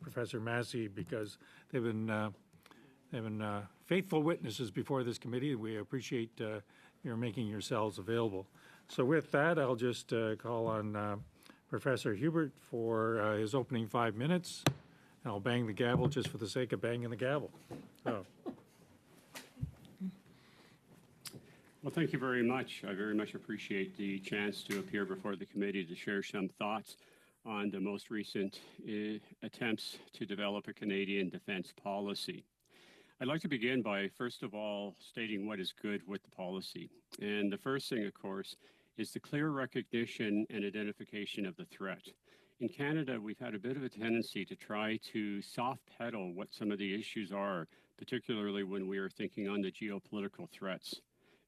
Professor Massey because they've been faithful witnesses before this committee. We appreciate your making yourselves available. So with that, I'll just call on Professor Hubert for his opening 5 minutes. And I'll bang the gavel just for the sake of banging the gavel. Oh. Well, thank you very much. I very much appreciate the chance to appear before the committee to share some thoughts on the most recent attempts to develop a Canadian defense policy. I'd like to begin by, first of all, stating what is good with the policy. And the first thing, of course, is the clear recognition and identification of the threat. In Canada, we've had a bit of a tendency to try to soft pedal what some of the issues are, particularly when we are thinking on the geopolitical threats.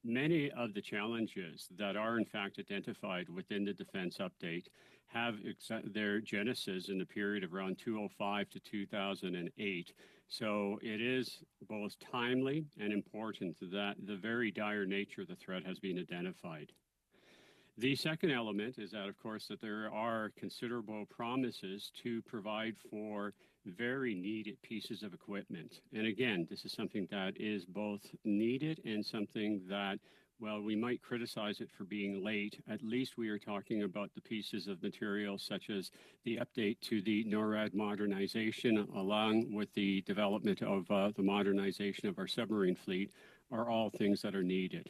Many of the challenges that are in fact identified within the defense update have their genesis in the period of around 2005 to 2008. So it is both timely and important that the very dire nature of the threat has been identified. The second element is that, of course, that there are considerable promises to provide for very needed pieces of equipment. And again, this is something that is both needed and something that, well, we might criticize it for being late. At least we are talking about the pieces of material such as the update to the NORAD modernization, along with the development of the modernization of our submarine fleet, are all things that are needed.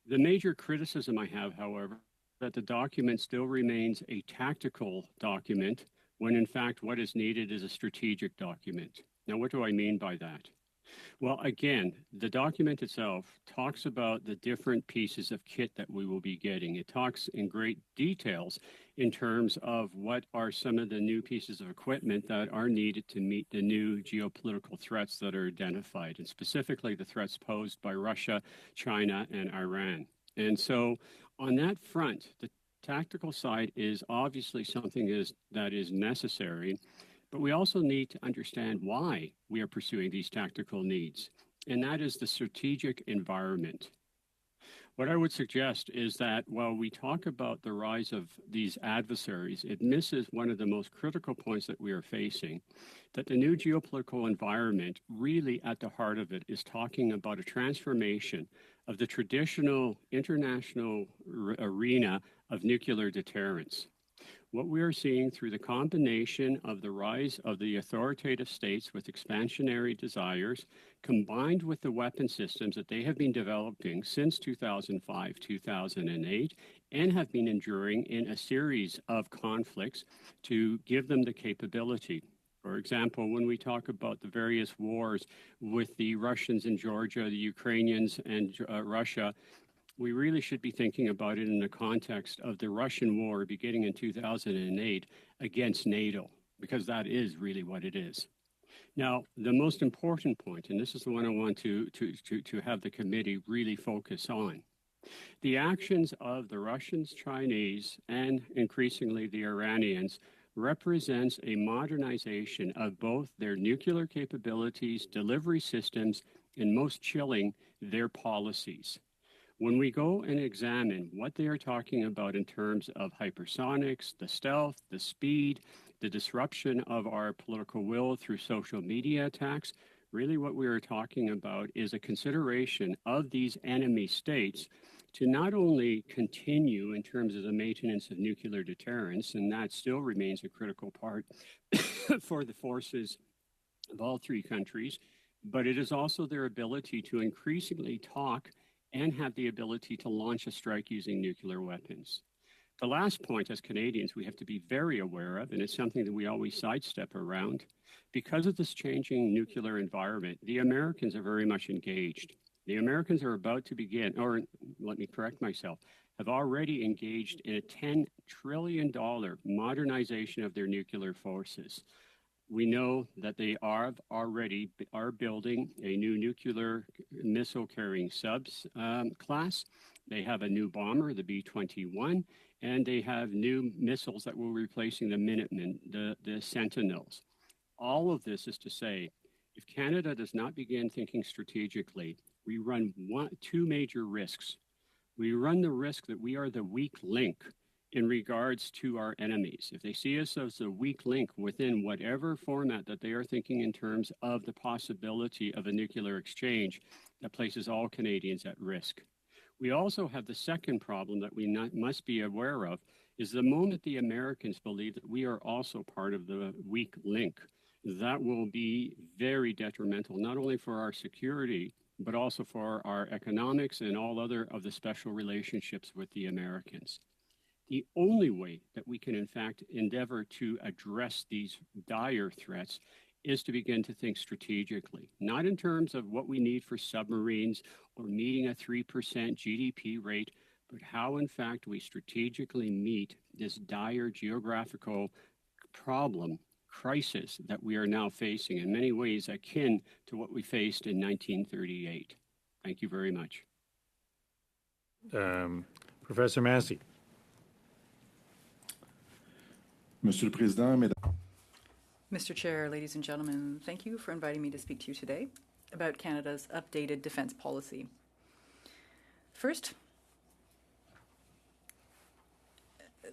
The major criticism I have, however, that the document still remains a tactical document when in fact what is needed is a strategic document. Now, what do I mean by that? Well, again, the document itself talks about the different pieces of kit that we will be getting. It talks in great details in terms of what are some of the new pieces of equipment that are needed to meet the new geopolitical threats that are identified, and specifically the threats posed by Russia, China, and Iran. And so on that front, the tactical side is obviously something that is necessary, but we also need to understand why we are pursuing these tactical needs, and that is the strategic environment. What I would suggest is that while we talk about the rise of these adversaries, it misses one of the most critical points that we are facing, that the new geopolitical environment really at the heart of it is talking about a transformation of the traditional international arena of nuclear deterrence. What we are seeing through the combination of the rise of the authoritative states with expansionary desires, combined with the weapon systems that they have been developing since 2005, 2008, and have been enduring in a series of conflicts to give them the capability. For example, when we talk about the various wars with the Russians in Georgia, the Ukrainians and Russia, we really should be thinking about it in the context of the Russian war beginning in 2008 against NATO, because that is really what it is. Now, the most important point, and this is the one I want to have the committee really focus on, the actions of the Russians, Chinese, and increasingly the Iranians represents a modernization of both their nuclear capabilities, delivery systems, and most chilling, their policies. When we go and examine what they are talking about in terms of hypersonics, the stealth, the speed, the disruption of our political will through social media attacks, really what we are talking about is a consideration of these enemy states to not only continue in terms of the maintenance of nuclear deterrence, and that still remains a critical part for the forces of all three countries, but it is also their ability to increasingly talk and have the ability to launch a strike using nuclear weapons. The last point, as Canadians, we have to be very aware of, and it's something that we always sidestep around. Because of this changing nuclear environment, the Americans are very much engaged. The Americans are about to begin, or let me correct myself, have already engaged in a $10 trillion modernization of their nuclear forces. We know that they are building a new nuclear missile carrying subs class. They have a new bomber, the B-21, and they have new missiles that will be replacing the Minutemen, the Sentinels. All of this is to say, if Canada does not begin thinking strategically, we run two major risks. We run the risk that we are the weak link in regards to our enemies. If they see us as a weak link within whatever format that they are thinking in terms of the possibility of a nuclear exchange, that places all Canadians at risk. We also have the second problem that we must be aware of is the moment the Americans believe that we are also part of the weak link, that will be very detrimental, not only for our security, but also for our economics and all other of the special relationships with the Americans. The only way that we can, in fact, endeavor to address these dire threats is to begin to think strategically, not in terms of what we need for submarines or meeting a 3% GDP rate, but how, in fact, we strategically meet this dire geographical problem, crisis that we are now facing, in many ways akin to what we faced in 1938. Thank you very much. Professor Massey. Monsieur le Président, Mesdames. Mr. Chair, ladies and gentlemen, thank you for inviting me to speak to you today about Canada's updated defence policy. First,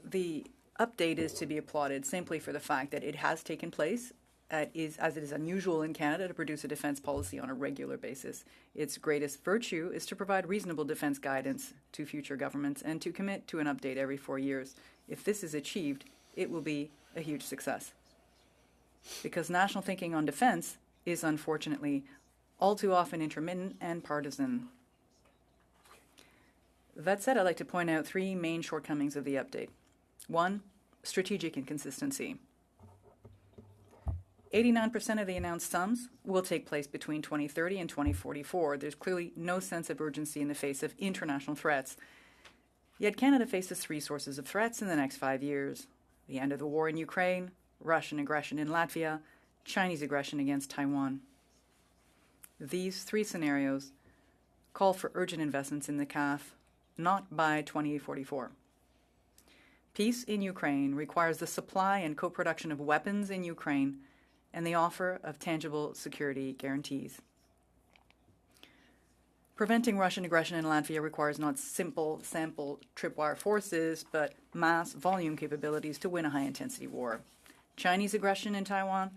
the update is to be applauded simply for the fact that it has taken place, as it is unusual in Canada to produce a defence policy on a regular basis. Its greatest virtue is to provide reasonable defence guidance to future governments and to commit to an update every 4 years. If this is achieved, it will be a huge success. Because national thinking on defence is unfortunately all too often intermittent and partisan. That said, I'd like to point out 3 main shortcomings of the update. 1, strategic inconsistency. 89% of the announced sums will take place between 2030 and 2044. There's clearly no sense of urgency in the face of international threats. Yet Canada faces 3 sources of threats in the next 5 years: the end of the war in Ukraine, Russian aggression in Latvia, Chinese aggression against Taiwan. These 3 scenarios call for urgent investments in the CAF, not by 2044. Peace in Ukraine requires the supply and co-production of weapons in Ukraine and the offer of tangible security guarantees. Preventing Russian aggression in Latvia requires not simple sample tripwire forces, but mass volume capabilities to win a high-intensity war. Chinese aggression in Taiwan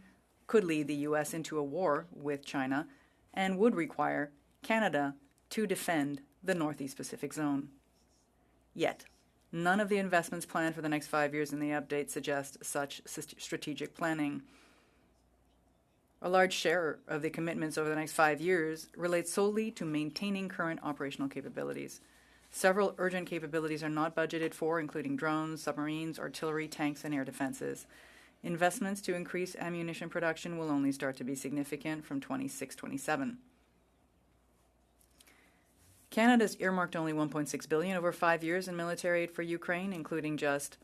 could lead the U.S. into a war with China and would require Canada to defend the Northeast Pacific Zone. Yet, none of the investments planned for the next 5 years in the update suggest such strategic planning. A large share of the commitments over the next 5 years relates solely to maintaining current operational capabilities. Several urgent capabilities are not budgeted for, including drones, submarines, artillery, tanks, and air defenses. Investments to increase ammunition production will only start to be significant from 26-27. Canada's earmarked only $1.6 billion over 5 years in military aid for Ukraine, including just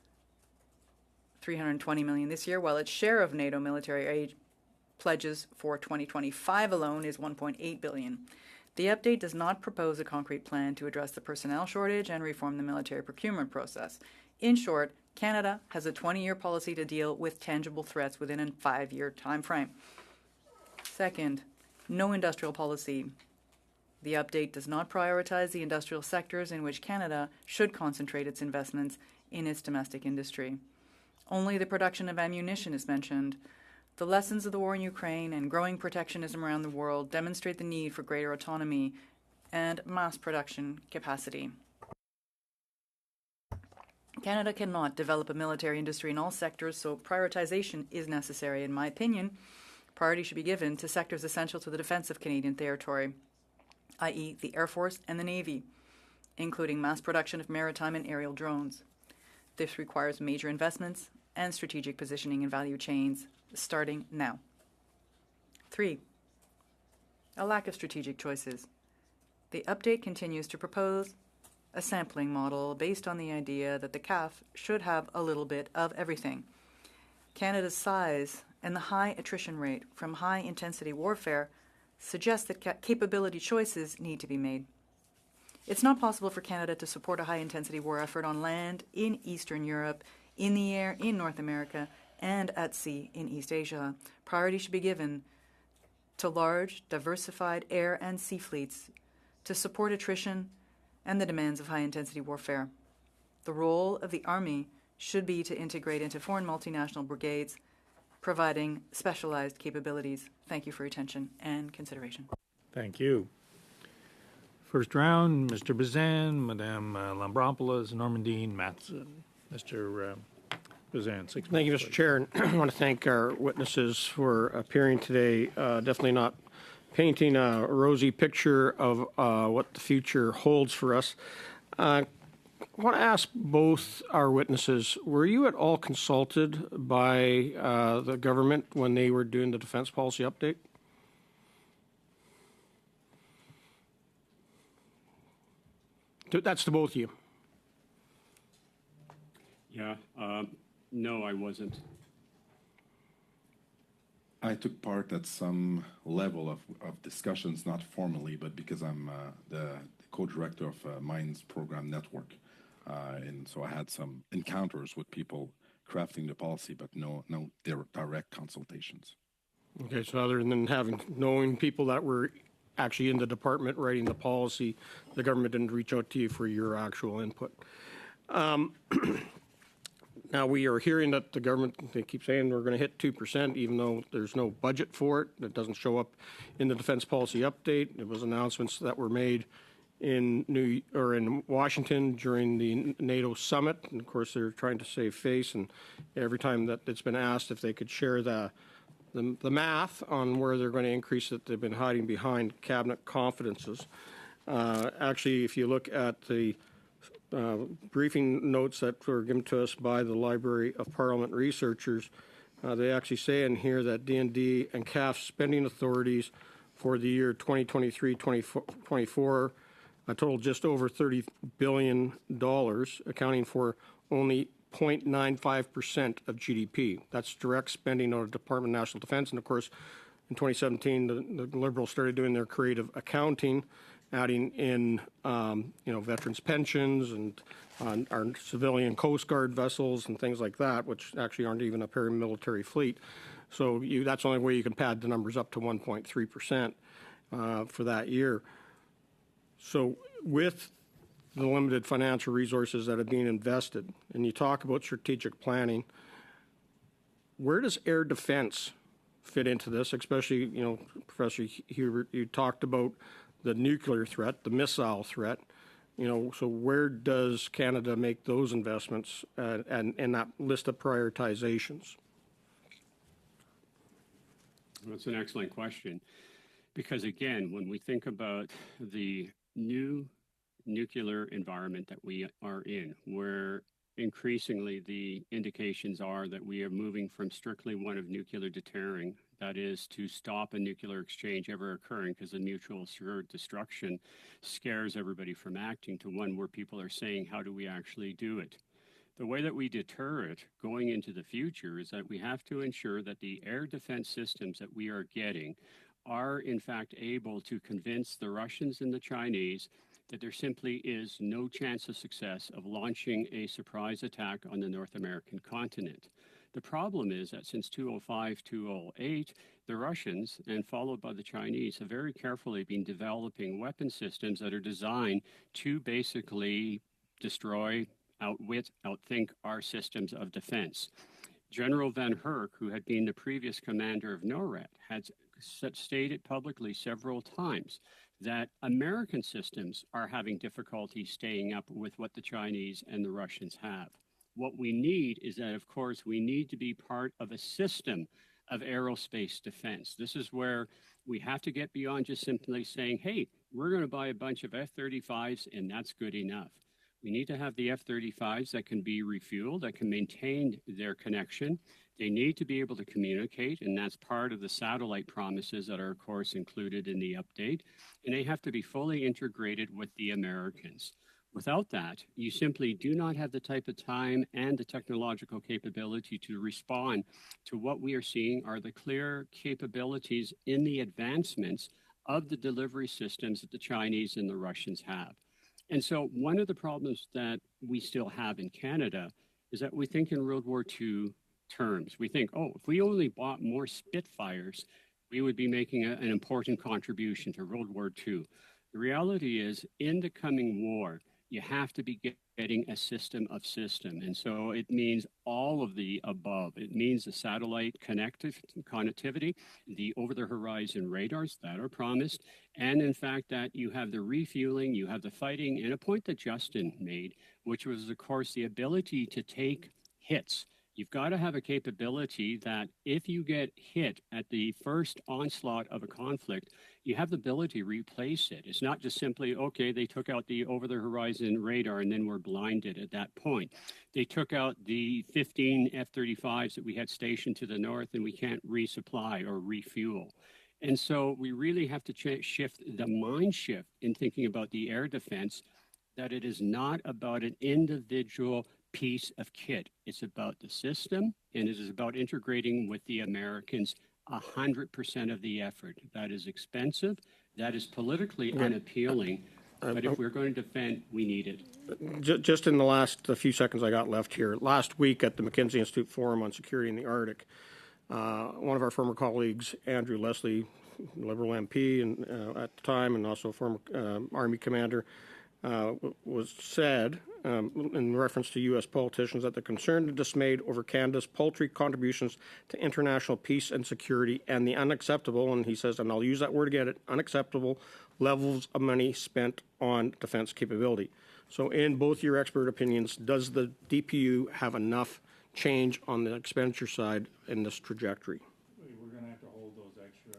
$320 million this year, while its share of NATO military aid pledges for 2025 alone is $1.8 billion. The update does not propose a concrete plan to address the personnel shortage and reform the military procurement process. In short, Canada has a 20-year policy to deal with tangible threats within a 5-year time frame. Second, no industrial policy. The update does not prioritize the industrial sectors in which Canada should concentrate its investments in its domestic industry. Only the production of ammunition is mentioned. The lessons of the war in Ukraine and growing protectionism around the world demonstrate the need for greater autonomy and mass production capacity. Canada cannot develop a military industry in all sectors, so prioritization is necessary. In my opinion, priority should be given to sectors essential to the defense of Canadian territory, i.e. the Air Force and the Navy, including mass production of maritime and aerial drones. This requires major investments and strategic positioning in value chains, starting now. 3. A lack of strategic choices. The update continues to propose a sampling model based on the idea that the CAF should have a little bit of everything. Canada's size and the high attrition rate from high-intensity warfare suggest that capability choices need to be made. It's not possible for Canada to support a high-intensity war effort on land in Eastern Europe, in the air in North America, and at sea in East Asia. Priority should be given to large, diversified air and sea fleets to support attrition and the demands of high-intensity warfare. The role of the Army should be to integrate into foreign multinational brigades, providing specialized capabilities. Thank you for your attention and consideration. Thank you. First round, Mr. Bazan, Madame Lambropoulos, Normandine, Matson. Mr. Bazan, 6 minutes. Thank you, Mr. Chair. And I want to thank our witnesses for appearing today. Definitely not painting a rosy picture of what the future holds for us. I want to ask both our witnesses, were you at all consulted by the government when they were doing the defense policy update? That's to both of you. Yeah, no, I wasn't. I took part at some level of discussions, not formally, but because I'm the co-director of Mines Program Network. And so I had some encounters with people crafting the policy, but no direct consultations. Okay, so other than knowing people that were actually in the department writing the policy, the government didn't reach out to you for your actual input. Now we are hearing that the government, they keep saying we're going to hit 2%, even though there's no budget for it. It doesn't show up in the defense policy update. It was announcements that were made in Washington during the NATO summit. And of course, they're trying to save face. And every time that it's been asked if they could share the math on where they're going to increase it, they've been hiding behind cabinet confidences. Actually, if you look at the briefing notes that were given to us by the Library of Parliament researchers, they actually say in here that D&D and CAF spending authorities for the year 2023-2024 total just over $30 billion, accounting for only 0.95% of GDP. That's direct spending on the Department of National Defense. And of course, in 2017, the Liberals started doing their creative accounting, adding in, veterans' pensions and our civilian Coast Guard vessels and things like that, which actually aren't even a paramilitary fleet. So that's the only way you can pad the numbers up to 1.3% for that year. So with the limited financial resources that are being invested, and you talk about strategic planning, where does air defense fit into this? Especially, Professor Hubert, you talked about the nuclear threat, the missile threat. So where does Canada make those investments and in that list of prioritizations? That's an excellent question. Because again, when we think about the new nuclear environment that we are in, where increasingly the indications are that we are moving from strictly one of nuclear deterring, that is to stop a nuclear exchange ever occurring because the mutual assured destruction scares everybody from acting, to one where people are saying, how do we actually do it? The way that we deter it going into the future is that we have to ensure that the air defense systems that we are getting are in fact able to convince the Russians and the Chinese that there simply is no chance of success of launching a surprise attack on the North American continent. The problem is that since 2005, 2008, the Russians, and followed by the Chinese, have very carefully been developing weapon systems that are designed to basically destroy, outwit, outthink our systems of defense. General Van Herk, who had been the previous commander of NORAD, had stated publicly several times that American systems are having difficulty staying up with what the Chinese and the Russians have. What we need is that, of course, we need to be part of a system of aerospace defense. This is where we have to get beyond just simply saying, hey, we're going to buy a bunch of F-35s and that's good enough. We need to have the F-35s that can be refueled, that can maintain their connection. They need to be able to communicate, and that's part of the satellite promises that are, of course, included in the update. And they have to be fully integrated with the Americans. Without that, you simply do not have the type of time and the technological capability to respond to what we are seeing are the clear capabilities in the advancements of the delivery systems that the Chinese and the Russians have. And so one of the problems that we still have in Canada is that we think in World War II terms. We think, oh, if we only bought more Spitfires, we would be making an important contribution to World War II. The reality is, in the coming war, you have to be getting a system of system. And so it means all of the above. It means the satellite connectivity, the over-the-horizon radars that are promised, and in fact that you have the refueling, you have the fighting, and a point that Justin made, which was, of course, the ability to take hits. You've got to have a capability that if you get hit at the first onslaught of a conflict, you have the ability to replace it. It's not just simply, okay, they took out the over-the-horizon radar and then we're blinded at that point. They took out the 15 F-35s that we had stationed to the north and we can't resupply or refuel. And so we really have to shift the mind shift in thinking about the air defense, that it is not about an individual piece of kit. It's about the system, and it is about integrating with the Americans 100% of the effort. That is expensive. That is politically unappealing. But if we're going to defend, we need it. Just in the few seconds I got left here, last week at the McKinsey Institute Forum on Security in the Arctic, one of our former colleagues, Andrew Leslie, Liberal MP and at the time, and also former Army commander, was said, in reference to U.S. politicians, that they're concerned and dismayed over Canada's paltry contributions to international peace and security and the unacceptable, and he says, and I'll use that word again, unacceptable levels of money spent on defense capability. So in both your expert opinions, does the DPU have enough change on the expenditure side in this trajectory? We're going to have to hold those extra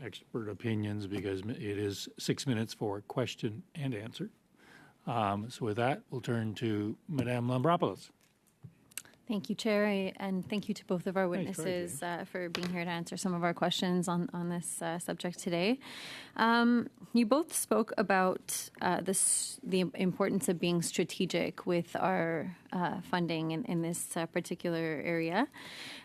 expert opinions because it is 6 minutes for question and answer. So with that, we'll turn to Madame Lambropoulos. Thank you, Chair, and thank you to both of our witnesses for being here to answer some of our questions on this subject today. You both spoke about the importance of being strategic with our funding in this particular area.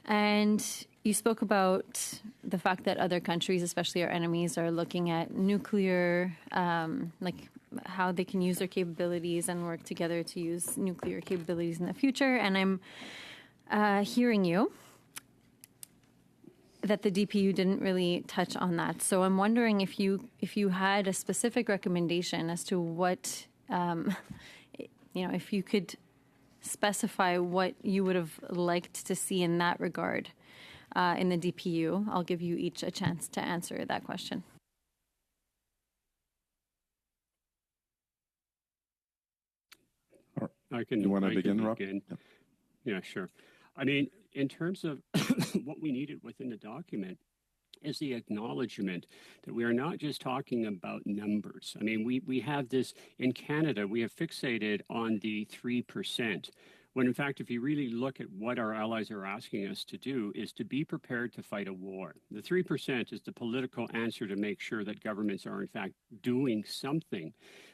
And you spoke about the fact that other countries, especially our enemies, are looking at nuclear, like how they can use their capabilities and work together to use nuclear capabilities in the future. And I'm hearing you that the DPU didn't really touch on that. So I'm wondering if you had a specific recommendation as to what, if you could specify what you would have liked to see in that regard in the DPU. I'll give you each a chance to answer that question. You want to begin, Rob? Yeah, sure. I mean, in terms of what we needed within the document is the acknowledgement that we are not just talking about numbers. I mean, we have this in Canada, we have fixated on the 3%. When in fact, if you really look at what our allies are asking us to do is to be prepared to fight a war. The 3% is the political answer to make sure that governments are in fact doing something.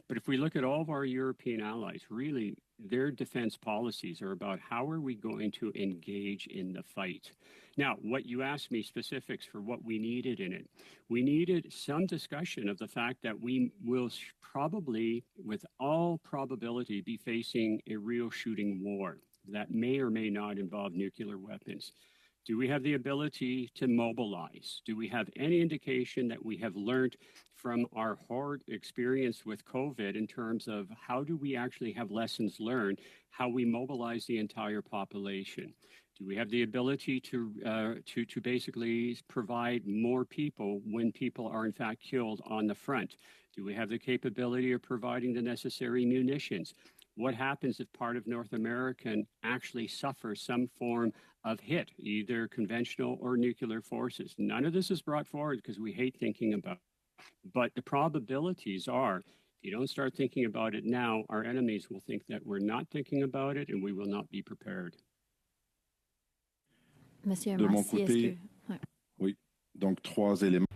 But if we look at all of our European allies, really their defense policies are about how are we going to engage in the fight. Now, what you asked me specifics for what we needed in it, we needed some discussion of the fact that we will probably, with all probability, be facing a real shooting war that may or may not involve nuclear weapons. Do we have the ability to mobilize? Do we have any indication that we have learned from our hard experience with COVID in terms of how do we actually have lessons learned, how we mobilize the entire population? Do we have the ability to basically provide more people when people are in fact killed on the front? Do we have the capability of providing the necessary munitions? What happens if part of North America actually suffers some form of hit, either conventional or nuclear forces? None of this is brought forward because we hate thinking about it. But the probabilities are, if you don't start thinking about it now, our enemies will think that we're not thinking about it and we will not be prepared. Monsieur De mon Mercier, côté, oui. Donc, 3 éléments.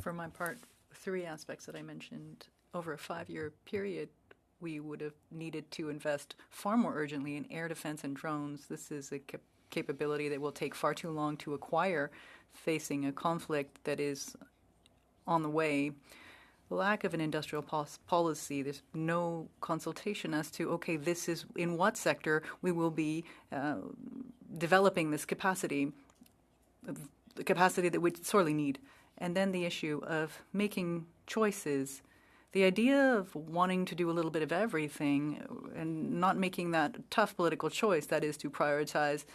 For my part, 3 aspects that I mentioned. Over a 5-year period, we would have needed to invest far more urgently in air defense and drones. This is a capability that will take far too long to acquire, facing a conflict that is on the way. The lack of an industrial policy, there's no consultation as to, okay, this is in what sector we will be developing this capacity, the capacity that we sorely need. And then the issue of making choices The idea of wanting to do a little bit of everything and not making that tough political choice, that is to prioritize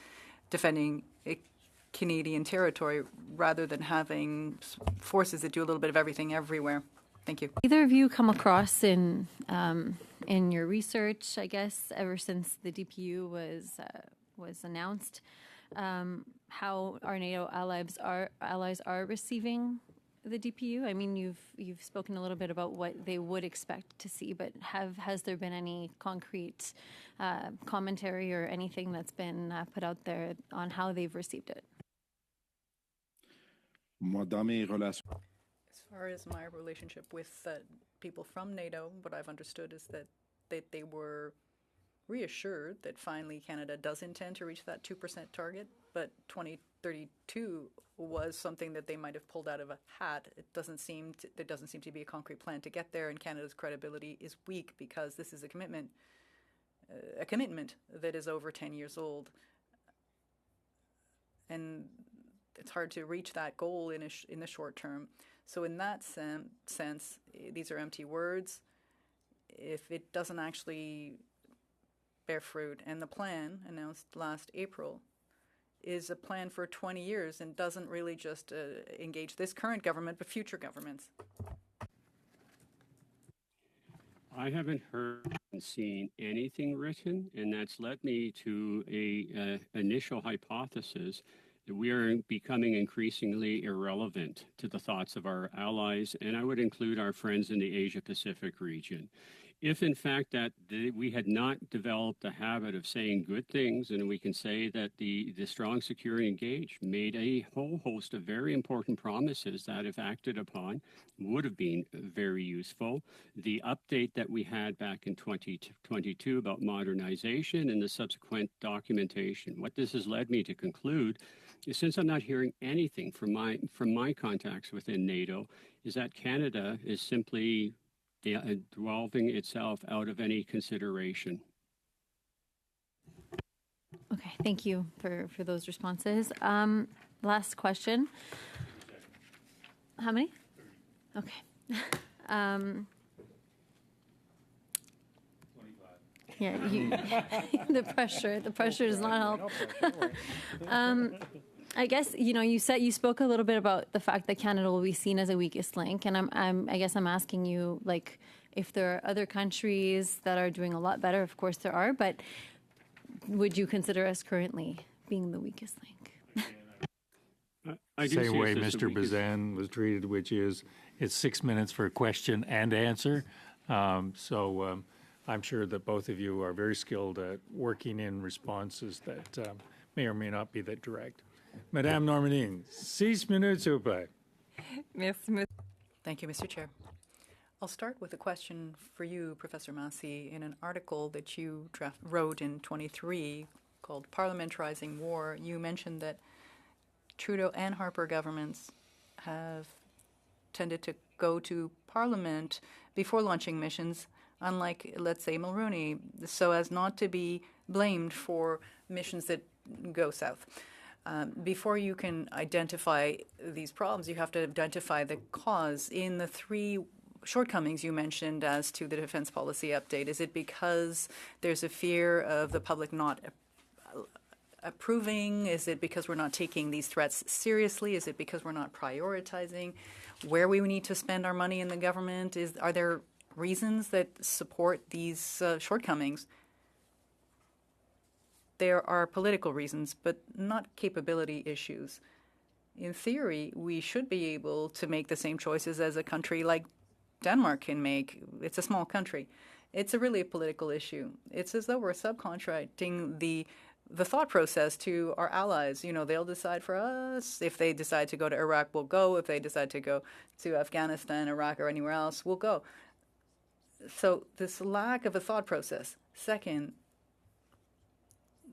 defending Canadian territory rather than having forces that do a little bit of everything everywhere. Thank you. Either of you come across in your research, I guess, ever since the DPU was announced, how our NATO allies are receiving the DPU? I mean, you've spoken a little bit about what they would expect to see, but has there been any concrete commentary or anything that's been put out there on how they've received it? Moi, dans mes relations. As far as my relationship with people from NATO, what I've understood is that they were reassured that finally Canada does intend to reach that 2% target, but 2032 was something that they might have pulled out of a hat. There doesn't seem to be a concrete plan to get there, and Canada's credibility is weak because this is a commitment that is over 10 years old, and it's hard to reach that goal in the short term. So in that sense, these are empty words if it doesn't actually bear fruit. And the plan announced last April is a plan for 20 years and doesn't really just engage this current government, but future governments. I haven't heard and seen anything written, and that's led me to a initial hypothesis that we are becoming increasingly irrelevant to the thoughts of our allies, and I would include our friends in the Asia-Pacific region. If, in fact, that we had not developed a habit of saying good things, and we can say that the strong, secure, and engaged made a whole host of very important promises that, if acted upon, would have been very useful. The update that we had back in 2022 about modernization and the subsequent documentation, what this has led me to conclude is, since I'm not hearing anything from my contacts within NATO, is that Canada is simply devolving itself out of any consideration. Okay, thank you for those responses. Last question. How many? Okay. Yeah, the pressure does not help. I guess you spoke a little bit about the fact that Canada will be seen as a weakest link, and I guess I'm asking you, like, if there are other countries that are doing a lot better. Of course there are, but would you consider us currently being the weakest link? Same way Mr. Bazan was treated, which is it's 6 minutes for a question and answer. So I'm sure that both of you are very skilled at working in responses that may or may not be that direct. Madame Normandin, 6 minutes, s'il vous plaît. Thank you, Mr. Chair. I'll start with a question for you, Professor Massey. In an article that you wrote in 23 called Parliamentarizing War, you mentioned that Trudeau and Harper governments have tended to go to Parliament before launching missions, unlike, let's say, Mulroney, so as not to be blamed for missions that go south. Before you can identify these problems, you have to identify the cause. In the three shortcomings you mentioned as to the defense policy update, is it because there's a fear of the public not approving? Is it because we're not taking these threats seriously? Is it because we're not prioritizing where we need to spend our money in the government? Are there reasons that support these shortcomings? There are political reasons, but not capability issues. In theory, we should be able to make the same choices as a country like Denmark can make. It's a small country. It's really a political issue. It's as though we're subcontracting the thought process to our allies. They'll decide for us. If they decide to go to Iraq, we'll go. If they decide to go to Afghanistan, Iraq, or anywhere else, we'll go. So this lack of a thought process. Second,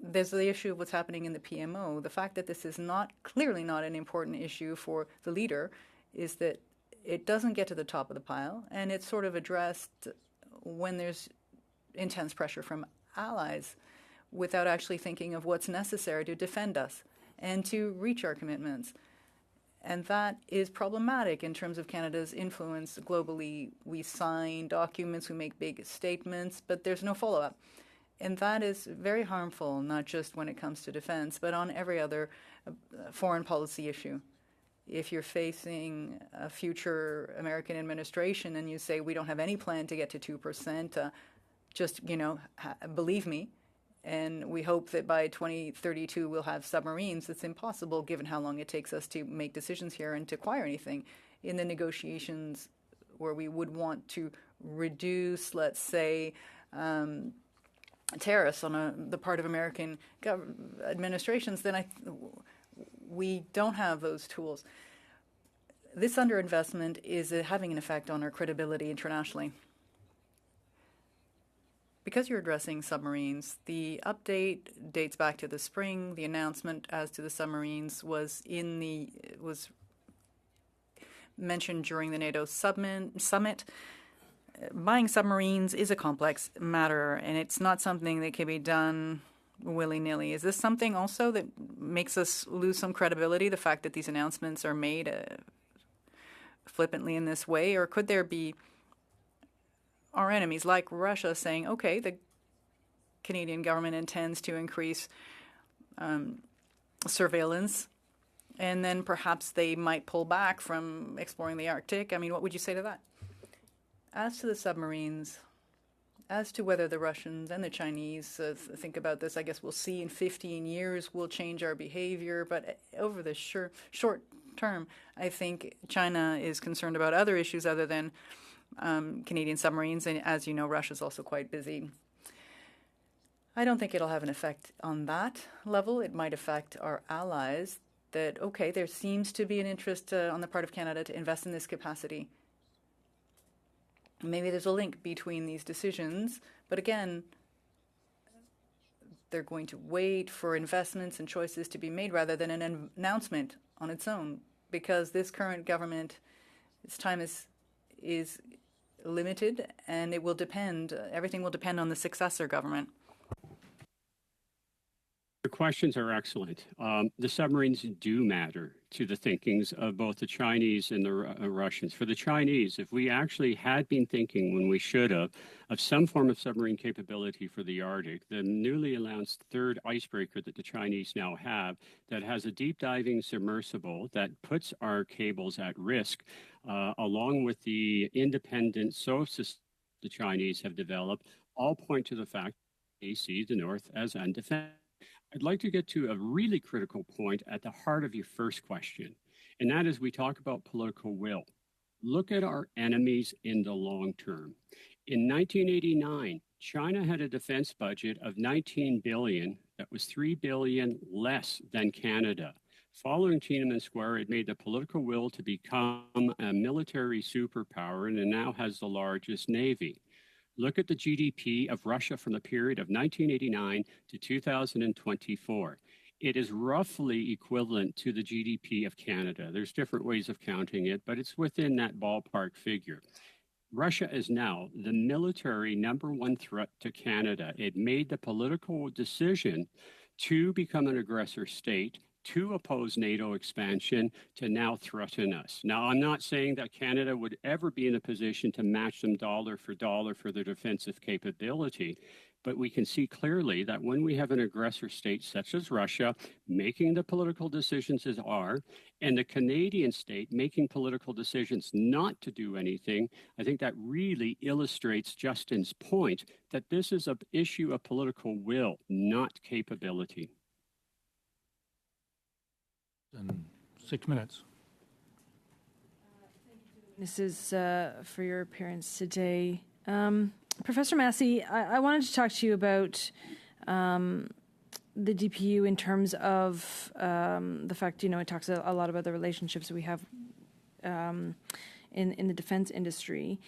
there's the issue of what's happening in the PMO. The fact that this is clearly not an important issue for the leader is that it doesn't get to the top of the pile, and it's sort of addressed when there's intense pressure from allies without actually thinking of what's necessary to defend us and to reach our commitments. And that is problematic in terms of Canada's influence globally. We sign documents, we make big statements, but there's no follow-up. And that is very harmful, not just when it comes to defense, but on every other foreign policy issue. If you're facing a future American administration and you say, we don't have any plan to get to 2%, just, believe me, and we hope that by 2032 we'll have submarines. It's impossible given how long it takes us to make decisions here and to acquire anything. In the negotiations where we would want to reduce, let's say, tariffs on the part of American administrations, then we don't have those tools. This underinvestment is having an effect on our credibility internationally. Because you're addressing submarines, the update dates back to the spring. The announcement as to the submarines was mentioned during the NATO summit. Buying submarines is a complex matter, and it's not something that can be done willy-nilly. Is this something also that makes us lose some credibility, the fact that these announcements are made flippantly in this way? Or could there be our enemies like Russia saying, okay, the Canadian government intends to increase surveillance, and then perhaps they might pull back from exploring the Arctic? I mean, what would you say to that? As to the submarines, as to whether the Russians and the Chinese think about this, I guess we'll see in 15 years we'll change our behavior. But over the short term, I think China is concerned about other issues other than Canadian submarines. And as you know, Russia's also quite busy. I don't think it'll have an effect on that level. It might affect our allies that, okay, there seems to be an interest on the part of Canada to invest in this capacity. Maybe there's a link between these decisions, but again, they're going to wait for investments and choices to be made rather than an announcement on its own, because this current government, its time is limited, and it will depend, everything will depend on the successor government. The questions are excellent. The submarines do matter to the thinkings of both the Chinese and the Russians. For the Chinese, if we actually had been thinking when we should have of some form of submarine capability for the Arctic, the newly announced third icebreaker that the Chinese now have that has a deep diving submersible that puts our cables at risk, along with the independent SOSUS the Chinese have developed, all point to the fact they see the North as undefended. I'd like to get to a really critical point at the heart of your first question, and that is we talk about political will. Look at our enemies in the long term. In 1989, China had a defense budget of $19 billion. That was $3 billion less than Canada. Following Tiananmen Square, it made the political will to become a military superpower, and it now has the largest navy. Look at the GDP of Russia from the period of 1989 to 2024. It is roughly equivalent to the GDP of Canada. There's different ways of counting it, but it's within that ballpark figure. Russia is now the military #1 threat to Canada. It made the political decision to become an aggressor state, to oppose NATO expansion, to now threaten us. Now, I'm not saying that Canada would ever be in a position to match them dollar for their defensive capability, but we can see clearly that when we have an aggressor state such as Russia making the political decisions as are, and the Canadian state making political decisions not to do anything, I think that really illustrates Justin's point that this is an issue of political will, not capability. In 6 minutes. This is for your appearance today. Professor Massey, I wanted to talk to you about the DPU in terms of the fact, it talks a lot about the relationships that we have in the defense industry.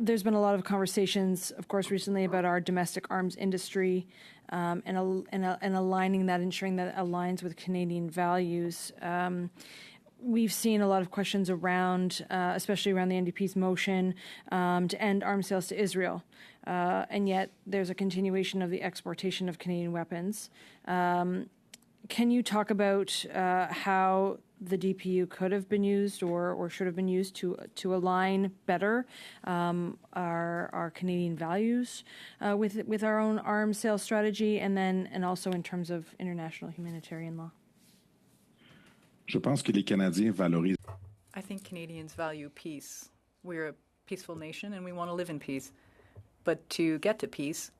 There's been a lot of conversations, of course, recently about our domestic arms industry and aligning that, ensuring that it aligns with Canadian values. We've seen a lot of questions around, especially around the NDP's motion to end arms sales to Israel. And yet there's a continuation of the exportation of Canadian weapons. can you talk about how the DPU could have been used or should have been used to align better our Canadian values with our own arms sales strategy, and also in terms of international humanitarian law? Je pense que les Canadiens valorisent. I think Canadians value peace. We're a peaceful nation and we want to live in peace. But to get to peace,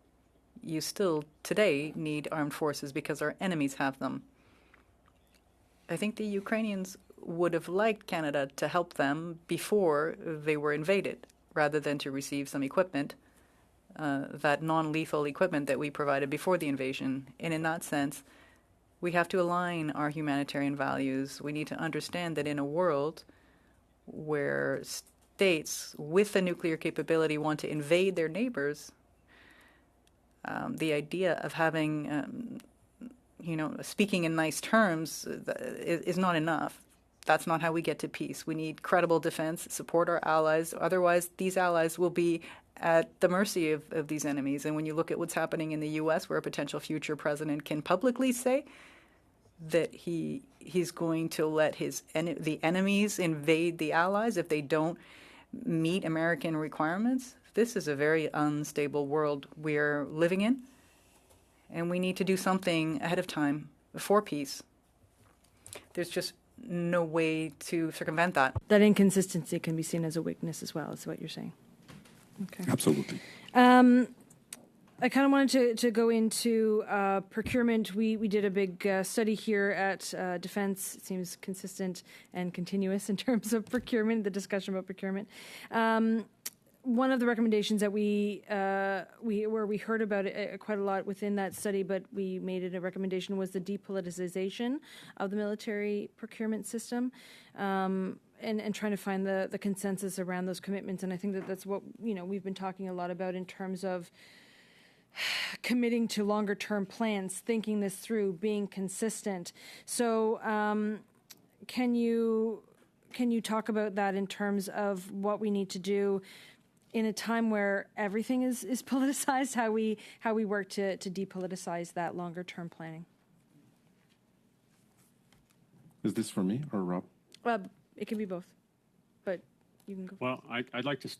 you still today need armed forces because our enemies have them. I think the Ukrainians would have liked Canada to help them before they were invaded, rather than to receive some equipment, that non-lethal equipment that we provided before the invasion. And in that sense, we have to align our humanitarian values. We need to understand that in a world where states with a nuclear capability want to invade their neighbors, the idea of having, speaking in nice terms is not enough. That's not how we get to peace. We need credible defense, support our allies. Otherwise, these allies will be at the mercy of these enemies. And when you look at what's happening in the U.S., where a potential future president can publicly say that he's going to let the enemies invade the allies if they don't meet American requirements, this is a very unstable world we're living in. And we need to do something ahead of time for peace. There's just no way to circumvent that. That inconsistency can be seen as a weakness as well, is what you're saying. Okay. Absolutely. I kind of wanted to go into procurement. We did a big study here at Defense. It seems consistent and continuous in terms of procurement, the discussion about procurement. One of the recommendations that we heard about it quite a lot within that study, but we made it a recommendation, was the depoliticization of the military procurement system. And trying to find the consensus around those commitments. And I think that's what we've been talking a lot about in terms of committing to longer term plans, thinking this through, being consistent. So can you talk about that in terms of what we need to do in a time where everything is politicized, how we work to depoliticize that longer term planning? Is this for me or Rob? It can be both, but you can go. Well, I'd like to,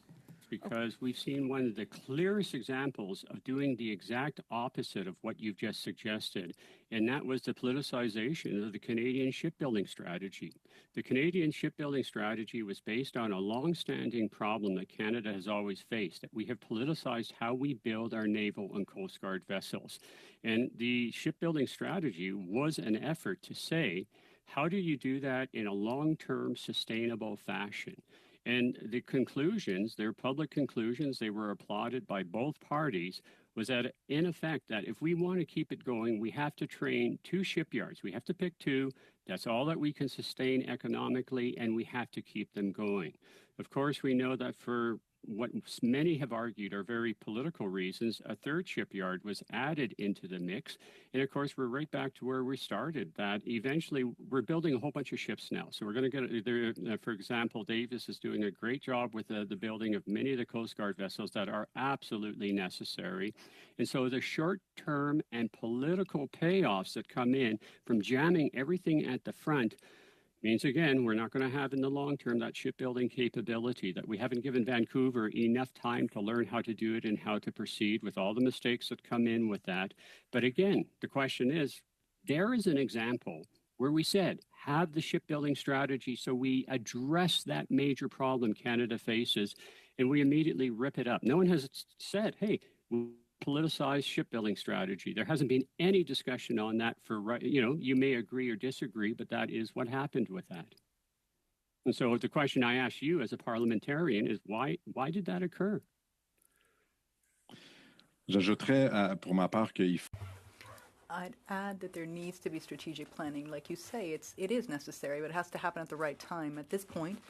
because we've seen one of the clearest examples of doing the exact opposite of what you've just suggested, and that was the politicization of the Canadian shipbuilding strategy. The Canadian shipbuilding strategy was based on a long-standing problem that Canada has always faced, that we have politicized how we build our naval and Coast Guard vessels. And the shipbuilding strategy was an effort to say, how do you do that in a long-term, sustainable fashion? And the conclusions, their public conclusions, they were applauded by both parties, was that, in effect, that if we want to keep it going, we have to train 2 shipyards. We have to pick 2. That's all that we can sustain economically, and we have to keep them going. Of course, we know that for what many have argued are very political reasons, a 3rd shipyard was added into the mix. And of course, we're right back to where we started, that eventually we're building a whole bunch of ships now. So we're going to get there. For example, Davis is doing a great job with the building of many of the Coast Guard vessels that are absolutely necessary. And so the short-term and political payoffs that come in from jamming everything at the front means, again, we're not going to have in the long term that shipbuilding capability, that we haven't given Vancouver enough time to learn how to do it and how to proceed with all the mistakes that come in with that. But again, the question is, there is an example where we said, have the shipbuilding strategy so we address that major problem Canada faces, and we immediately rip it up. No one has said, hey, politicized shipbuilding strategy. There hasn't been any discussion on that for, you may agree or disagree, but that is what happened with that. And so the question I ask you as a parliamentarian is why did that occur? J'ajouterais pour ma part qu'il faut. I'd add that there needs to be strategic planning. Like you say, it is necessary, but it has to happen at the right time. At this point,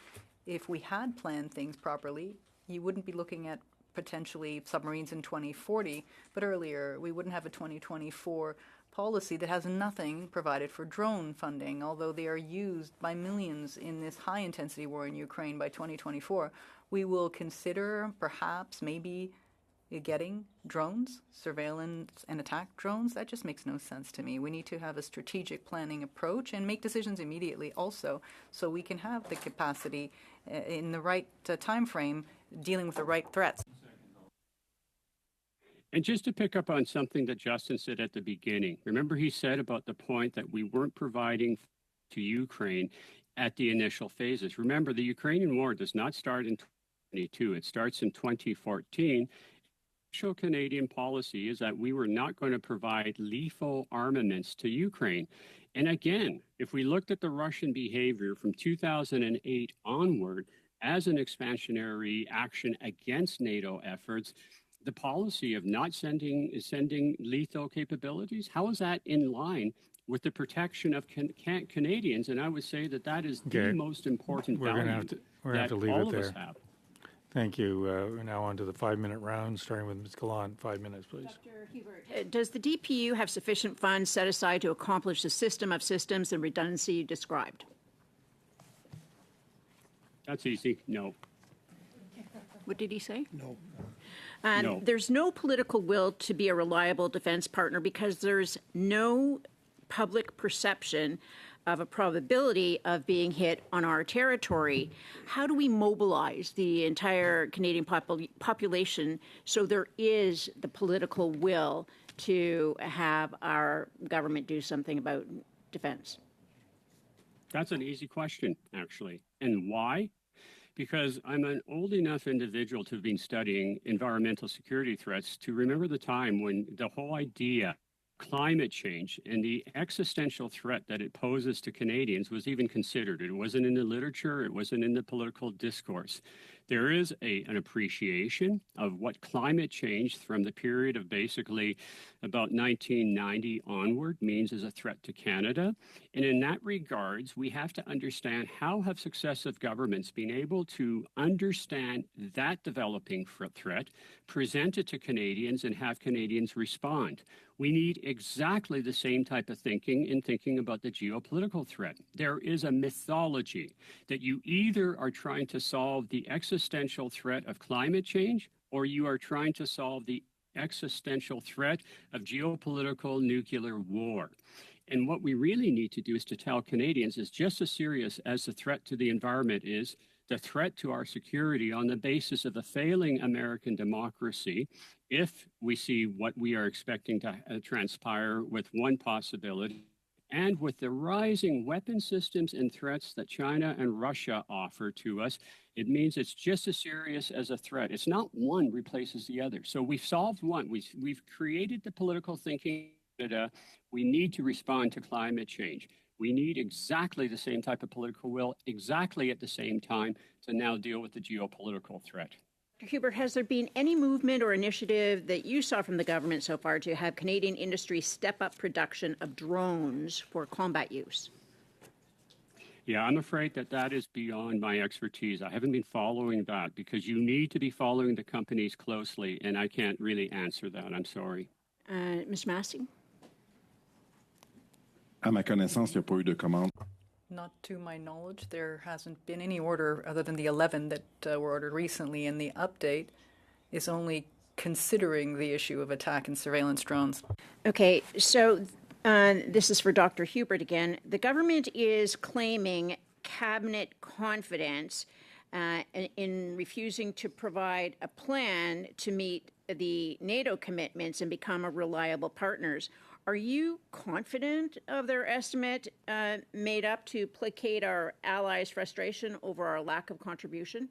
if we had planned things properly, you wouldn't be looking at potentially submarines in 2040, but earlier we wouldn't have a 2024 policy that has nothing provided for drone funding, although they are used by millions in this high-intensity war in Ukraine by 2024. We will consider perhaps maybe getting drones, surveillance and attack drones, that just makes no sense to me. We need to have a strategic planning approach and make decisions immediately also, so we can have the capacity in the right time frame dealing with the right threats. And just to pick up on something that Justin said at the beginning, remember he said about the point that we weren't providing to Ukraine at the initial phases. Remember, the Ukrainian war does not start in 2022. It starts in 2014. Official Canadian policy is that we were not going to provide lethal armaments to Ukraine. And again, if we looked at the Russian behavior from 2008 onward as an expansionary action against NATO efforts, the policy of not sending lethal capabilities, how is that in line with the protection of Canadians? And I would say that that is the most important value we're gonna have to leave all it of us there. have. Thank you. We're now on to the 5-minute round, starting with Ms. Gallant. 5 minutes, please. Dr. Hubert, does the DPU have sufficient funds set aside to accomplish the system of systems and redundancy you described? That's easy. No. What did he say? No. And No. there's no political will to be a reliable defense partner because there's no public perception of a probability of being hit on our territory. How do we mobilize the entire Canadian population so there is the political will to have our government do something about defense? That's an easy question, actually. And why? Because I'm an old enough individual to have been studying environmental security threats to remember the time when the whole idea climate change and the existential threat that it poses to Canadians was even considered. It wasn't in the literature, it wasn't in the political discourse. There is an appreciation of what climate change from the period of basically about 1990 onward means as a threat to Canada. And in that regards, we have to understand how have successive governments been able to understand that developing threat, present it to Canadians, and have Canadians respond. We need exactly the same type of thinking in thinking about the geopolitical threat. There is a mythology that you either are trying to solve the existential threat of climate change or you are trying to solve the existential threat of geopolitical nuclear war. And what we really need to do is to tell Canadians is just as serious as the threat to the environment is the threat to our security on the basis of a failing American democracy. If we see what we are expecting to transpire with one possibility, and with the rising weapon systems and threats that China and Russia offer to us, it means it's just as serious as a threat. It's not one replaces the other. So we've solved one. We've created the political thinking that we need to respond to climate change. We need exactly the same type of political will, exactly at the same time, to now deal with the geopolitical threat. Dr. Hubert, has there been any movement or initiative that you saw from the government so far to have Canadian industry step up production of drones for combat use? Yeah, I'm afraid that that is beyond my expertise. I haven't been following that because you need to be following the companies closely, and I can't really answer that. I'm sorry. Mr. Massey? À ma connaissance, il n'y a pas eu de commande. Not to my knowledge, there hasn't been any order other than the 11 that were ordered recently, and the update is only considering the issue of attack and surveillance drones. Okay, so this is for Dr. Hubert again. The government is claiming cabinet confidence in refusing to provide a plan to meet the NATO commitments and become a reliable partners. Are you confident of their estimate made up to placate our allies' frustration over our lack of contribution?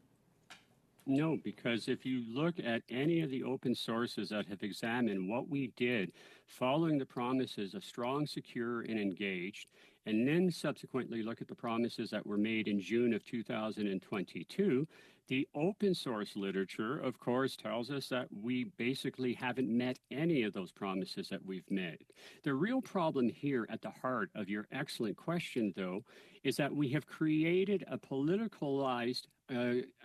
No, because if you look at any of the open sources that have examined what we did following the promises of strong, secure, and engaged, and then subsequently look at the promises that were made in June of 2022, the open source literature, of course, tells us that we basically haven't met any of those promises that we've made. The real problem here at the heart of your excellent question, though, is that we have created a politicalized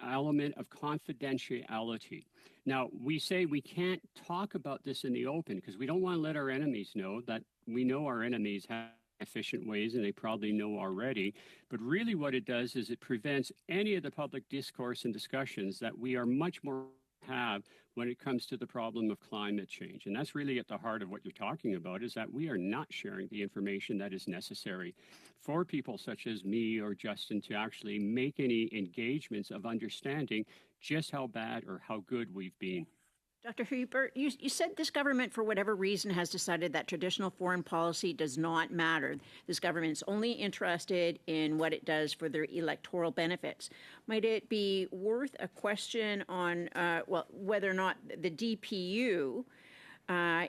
element of confidentiality. Now, we say we can't talk about this in the open because we don't want to let our enemies know that we know our enemies have efficient ways, and they probably know already. But really what it does is it prevents any of the public discourse and discussions that we are much more have when it comes to the problem of climate change. And that's really at the heart of what you're talking about, is that we are not sharing the information that is necessary for people such as me or Justin to actually make any engagements of understanding just how bad or how good we've been. Dr. Hubert, you said this government, for whatever reason, has decided that traditional foreign policy does not matter. This government's only interested in what it does for their electoral benefits. Might it be worth a question on, whether or not the DPU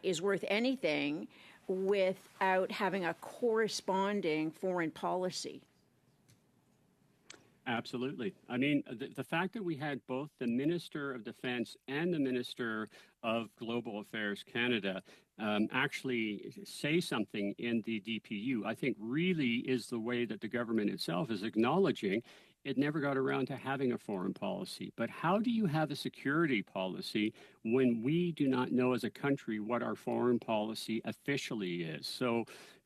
is worth anything without having a corresponding foreign policy? Absolutely. I mean, the fact that we had both the Minister of Defense and the Minister of Global Affairs Canada actually say something in the DPU, I think really is the way that the government itself is acknowledging it never got around to having a foreign policy. But how do you have a security policy when we do not know as a country what our foreign policy officially is? So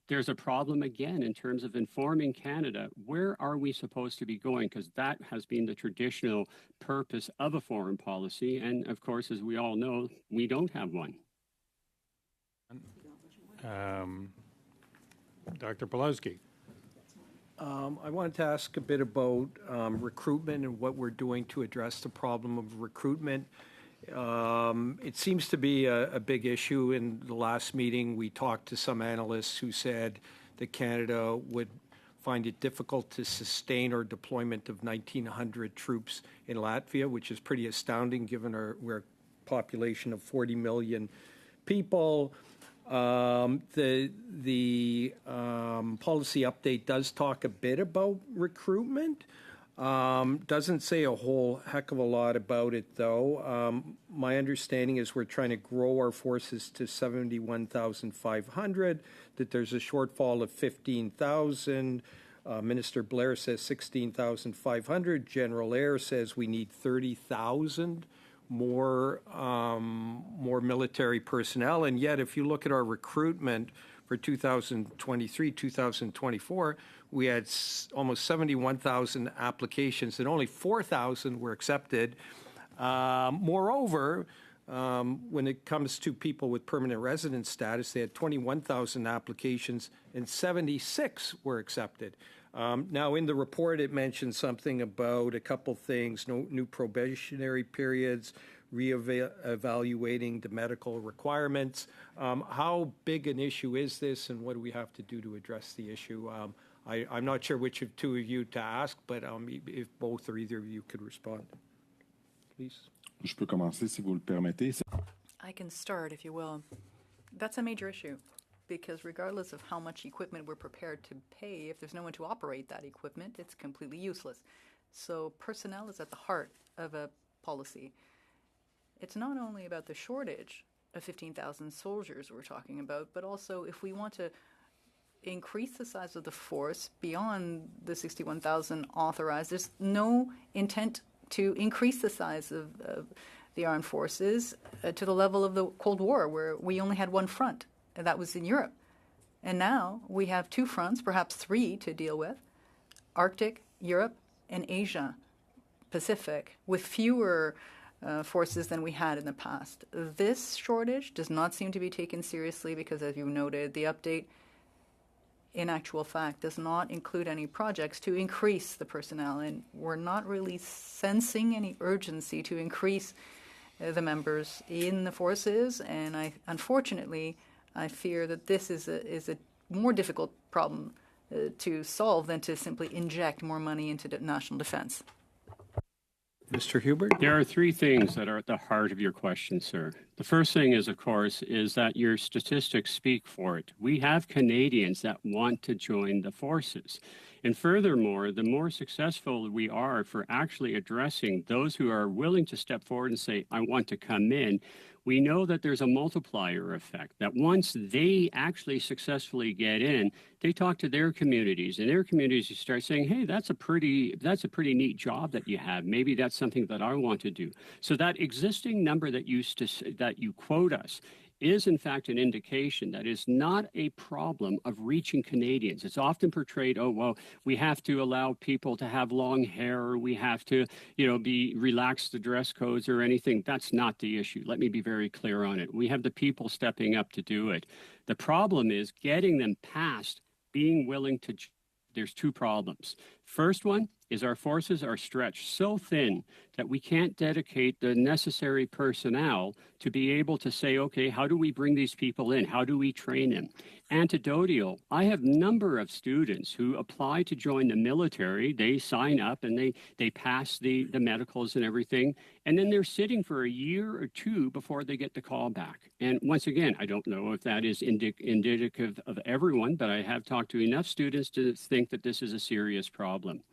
there's a problem again in terms of informing Canada, where are we supposed to be going? Because that has been the traditional purpose of a foreign policy. And of course, as we all know, we don't have one. Dr. Pawlowski. I wanted to ask a bit about recruitment and what we're doing to address the problem of recruitment. It seems to be a big issue. In the last meeting, we talked to some analysts who said that Canada would find it difficult to sustain our deployment of 1,900 troops in Latvia, which is pretty astounding given we're a population of 40 million people. The policy update does talk a bit about recruitment. Doesn't say a whole heck of a lot about it, though. My understanding is we're trying to grow our forces to 71,500, that there's a shortfall of 15,000. Minister Blair says 16,500. General Eyre says we need 30,000 more military personnel. And yet, if you look at our recruitment for 2023, 2024, we had almost 71,000 applications and only 4,000 were accepted. Moreover, when it comes to people with permanent residence status, they had 21,000 applications and 76 were accepted. Now, in the report, it mentions something about a couple things, no new probationary periods, reevaluating the medical requirements. How big an issue is this, and what do we have to do to address the issue? I'm not sure which of two of you to ask, but if both or either of you could respond, please. Je peux commencer si vous le permettez. I can start, if you will. That's a major issue, because regardless of how much equipment we're prepared to pay, if there's no one to operate that equipment, it's completely useless. So personnel is at the heart of a policy. It's not only about the shortage of 15,000 soldiers we're talking about, but also if we want to increase the size of the force beyond the 61,000 authorized, there's no intent to increase the size of the armed forces to the level of the Cold War, where we only had one front, and that was in Europe. And now we have two fronts, perhaps three, to deal with: Arctic, Europe, and Asia Pacific, with fewer forces than we had in the past. This shortage does not seem to be taken seriously because, as you noted, the update in actual fact does not include any projects to increase the personnel, and we're not really sensing any urgency to increase the members in the forces. And unfortunately, I fear that this is a more difficult problem to solve than to simply inject more money into national defense. Mr. Hubert? There are three things that are at the heart of your question, sir. The first thing is, of course, is that your statistics speak for it. We have Canadians that want to join the forces. And furthermore, the more successful we are for actually addressing those who are willing to step forward and say, I want to come in, we know that there's a multiplier effect, that once they actually successfully get in, they talk to their communities, and their communities start saying, hey, that's a pretty neat job that you have. Maybe that's something that I want to do. So that existing number that you quote us is in fact an indication that it's not a problem of reaching Canadians. It's often portrayed, oh, well, we have to allow people to have long hair, or we have to, be relax the dress codes or anything. That's not the issue. Let me be very clear on it. We have the people stepping up to do it. The problem is getting them past being willing to. There's two problems. First one is our forces are stretched so thin that we can't dedicate the necessary personnel to be able to say, okay, how do we bring these people in? How do we train them? Antidotal, I have a number of students who apply to join the military. They sign up and they pass the medicals and everything. And then they're sitting for a year or two before they get the call back. And once again, I don't know if that is indicative of everyone, but I have talked to enough students to think that this is a serious problem.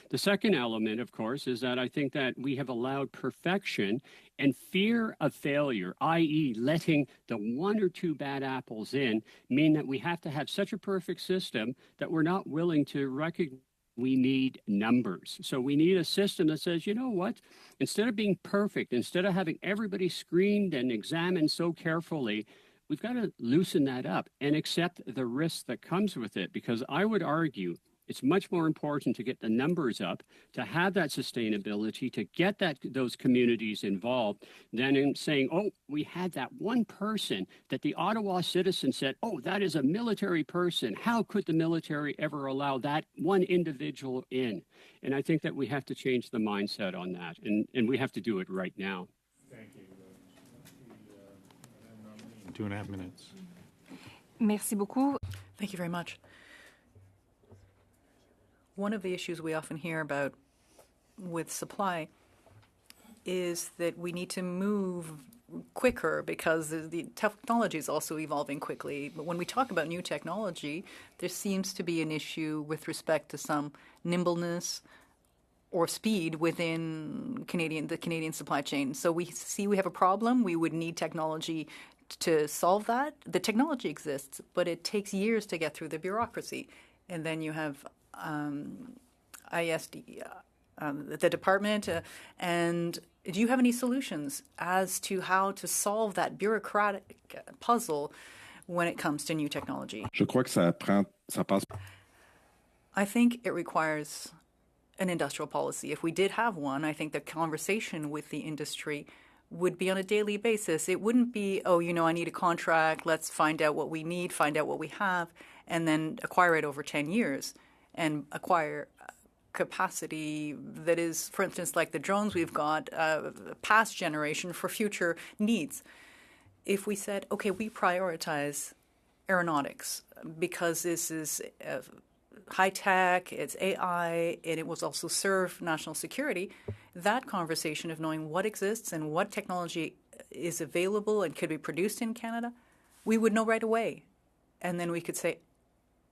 The second element, of course, is that I think that we have allowed perfection and fear of failure, i.e. letting the one or two bad apples in, mean that we have to have such a perfect system that we're not willing to recognize we need numbers. So we need a system that says, you know what, instead of being perfect, instead of having everybody screened and examined so carefully, we've got to loosen that up and accept the risk that comes with it. Because I would argue it's much more important to get the numbers up, to have that sustainability, to get those communities involved, than in saying, oh, we had that one person that the Ottawa citizen said, oh, that is a military person. How could the military ever allow that one individual in? And I think that we have to change the mindset on that, and we have to do it right now. Thank you. 2.5 minutes. Merci beaucoup. Thank you very much. One of the issues we often hear about with supply is that we need to move quicker because the technology is also evolving quickly. But when we talk about new technology, there seems to be an issue with respect to some nimbleness or speed within the Canadian supply chain. So we see we have a problem. We would need technology to solve that. The technology exists, but it takes years to get through the bureaucracy. And then you have ISD, the department, and do you have any solutions as to how to solve that bureaucratic puzzle when it comes to new technology? Je crois que ça passe. I think it requires an industrial policy. If we did have one, I think the conversation with the industry would be on a daily basis. It wouldn't be, oh, I need a contract, let's find out what we need, find out what we have, and then acquire it over 10 years. And acquire capacity that is, for instance, like the drones we've got, past generation for future needs. If we said, okay, we prioritize aeronautics because this is high tech, it's AI, and it will also serve national security, that conversation of knowing what exists and what technology is available and could be produced in Canada, we would know right away. And then we could say,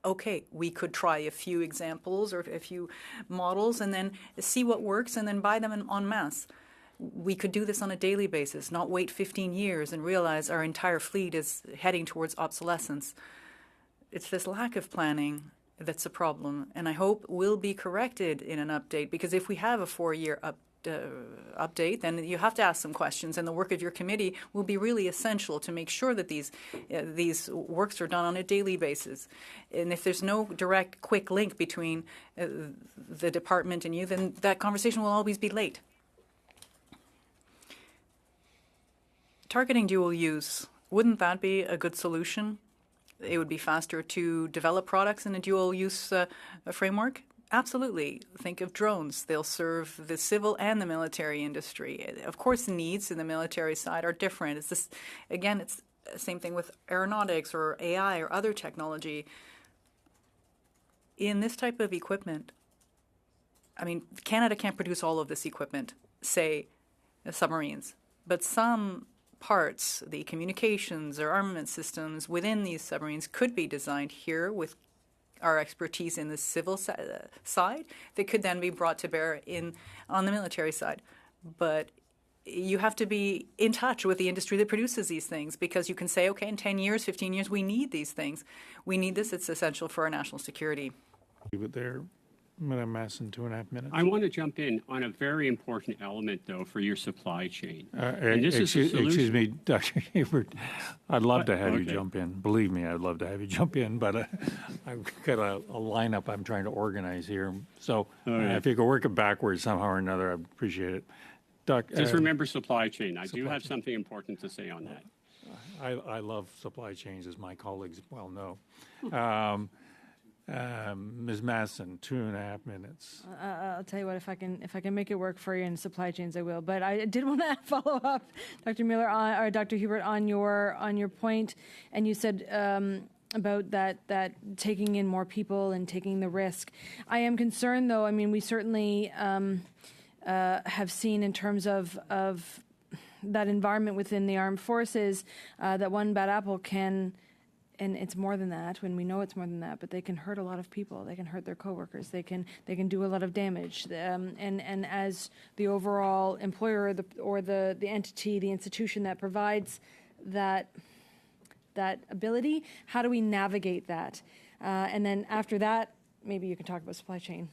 okay, we could try a few examples or a few models and then see what works and then buy them en masse. We could do this on a daily basis, not wait 15 years and realize our entire fleet is heading towards obsolescence. It's this lack of planning that's a problem, and I hope will be corrected in an update, because if we have a 4-year update, then you have to ask some questions, and the work of your committee will be really essential to make sure that these works are done on a daily basis. And if there's no direct, quick link between the department and you, then that conversation will always be late. Targeting dual use, wouldn't that be a good solution? It would be faster to develop products in a dual use framework. Absolutely. Think of drones. They'll serve the civil and the military industry. Of course, the needs in the military side are different. It's this, again, it's the same thing with aeronautics or AI or other technology. In this type of equipment, I mean, Canada can't produce all of this equipment, say, submarines, but some parts, the communications or armament systems within these submarines could be designed here with our expertise in the civil side that could then be brought to bear on the military side. But you have to be in touch with the industry that produces these things, because you can say, okay, in 10 years, 15 years, we need these things. We need this. It's essential for our national security. Leave it there. Madam Masson, 2.5 minutes. I want to jump in on a very important element, though, for your supply chain. And this is the solution. Excuse me, Dr. Hebert. I'd love to have you Okay. jump in. Believe me, I'd love to have you jump in, but I've got a lineup I'm trying to organize here. So if you could work it backwards somehow or another, I'd appreciate it. Just remember supply chain. I do have something important to say on that. I love supply chains, as my colleagues well know. Ms. Masson, 2.5 minutes. I'll tell you what, if I can make it work for you in supply chains, I will. But I did want to follow up, Dr. Miller or Dr. Hubert, on your point, and you said about that taking in more people and taking the risk. I am concerned, though. I mean, we certainly have seen in terms of that environment within the armed forces that one bad apple can. And it's more than that. When we know it's more than that, but they can hurt a lot of people. They can hurt their coworkers. They can do a lot of damage. And as the overall employer or the entity, the institution that provides that ability, how do we navigate that? And then after that, maybe you can talk about supply chain.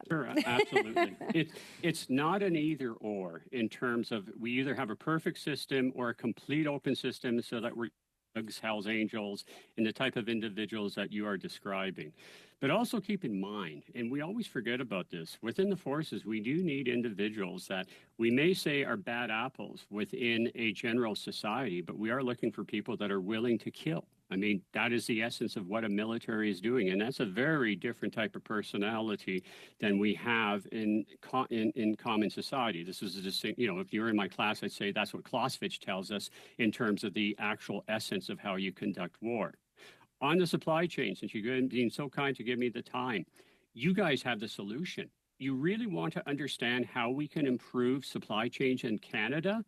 Sure, absolutely. It's not an either or in terms of we either have a perfect system or a complete open system so that we're thugs, Hell's Angels, and the type of individuals that you are describing. But also keep in mind, and we always forget about this, within the forces, we do need individuals that we may say are bad apples within a general society, but we are looking for people that are willing to kill. I mean, that is the essence of what a military is doing, and that's a very different type of personality than we have in common society. This is a distinct, if you're in my class, I'd say that's what Clausewitz tells us in terms of the actual essence of how you conduct war. On the supply chain, since you've been so kind to give me the time, you guys have the solution. You really want to understand how we can improve supply chains in Canada?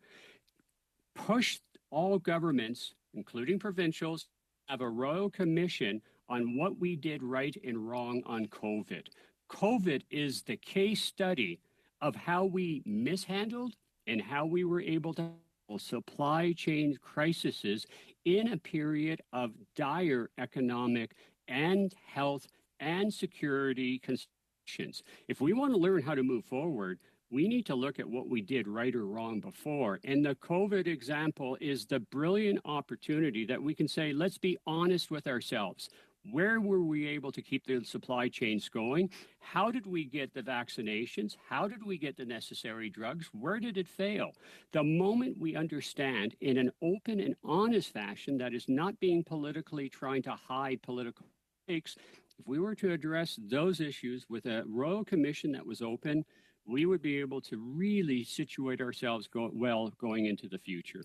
Push all governments, including provincials, have a royal commission on what we did right and wrong on COVID. COVID is the case study of how we mishandled and how we were able to handle supply chain crises in a period of dire economic and health and security conditions. If we want to learn how to move forward, we need to look at what we did right or wrong before. And the COVID example is the brilliant opportunity that we can say, let's be honest with ourselves. Where were we able to keep the supply chains going? How did we get the vaccinations? How did we get the necessary drugs? Where did it fail? The moment we understand in an open and honest fashion that is not being politically trying to hide political mistakes, if we were to address those issues with a royal commission that was open, we would be able to really situate ourselves going into the future.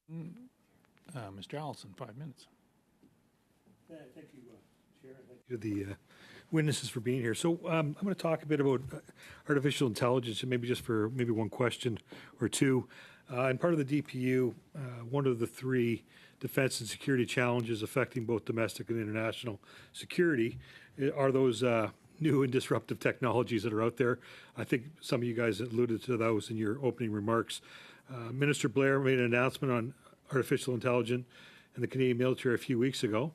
Mr. Allison, 5 minutes. Thank you, Chair. Thank you to the witnesses for being here. So I'm going to talk a bit about artificial intelligence, and maybe just for one question or two. And part of the DPU, one of the three defense and security challenges affecting both domestic and international security are those new and disruptive technologies that are out there. I think some of you guys alluded to those in your opening remarks. Minister Blair made an announcement on artificial intelligence in the Canadian military a few weeks ago.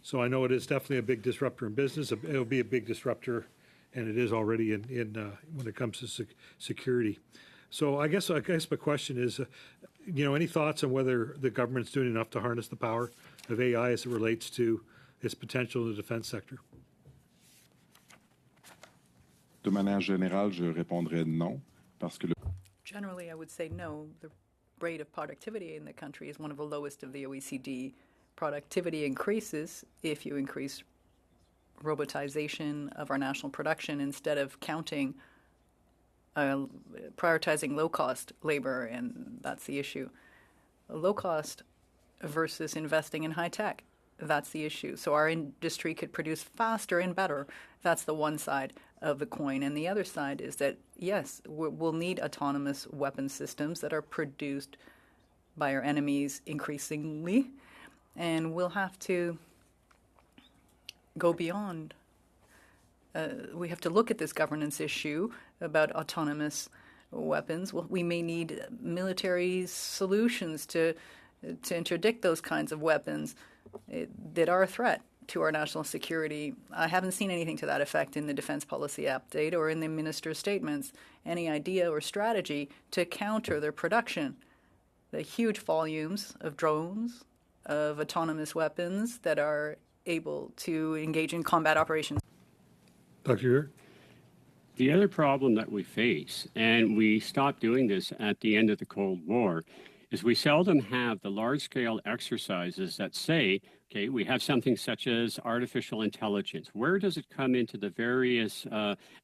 So I know it is definitely a big disruptor in business. It'll be a big disruptor, and it is already in when it comes to security. So I guess my question is, any thoughts on whether the government's doing enough to harness the power of AI as it relates to its potential in the defense sector? De manière générale, je répondrais non, parce que Generally, I would say no. The rate of productivity in the country is one of the lowest of the OECD. Productivity increases if you increase robotization of our national production instead of prioritizing low-cost labor, and that's the issue. Low cost versus investing in high tech, that's the issue. So our industry could produce faster and better. That's the one side of the coin. And the other side is that, yes, we'll need autonomous weapon systems that are produced by our enemies increasingly, and we'll have to go beyond. We have to look at this governance issue about autonomous weapons. Well, we may need military solutions to interdict those kinds of weapons that are a threat to our national security. I haven't seen anything to that effect in the defense policy update or in the minister's statements. Any idea or strategy to counter their production, the huge volumes of drones, of autonomous weapons that are able to engage in combat operations? Dr. Ure? The other problem that we face, and we stopped doing this at the end of the Cold War, is we seldom have the large-scale exercises that say, okay, we have something such as artificial intelligence. Where does it come into the various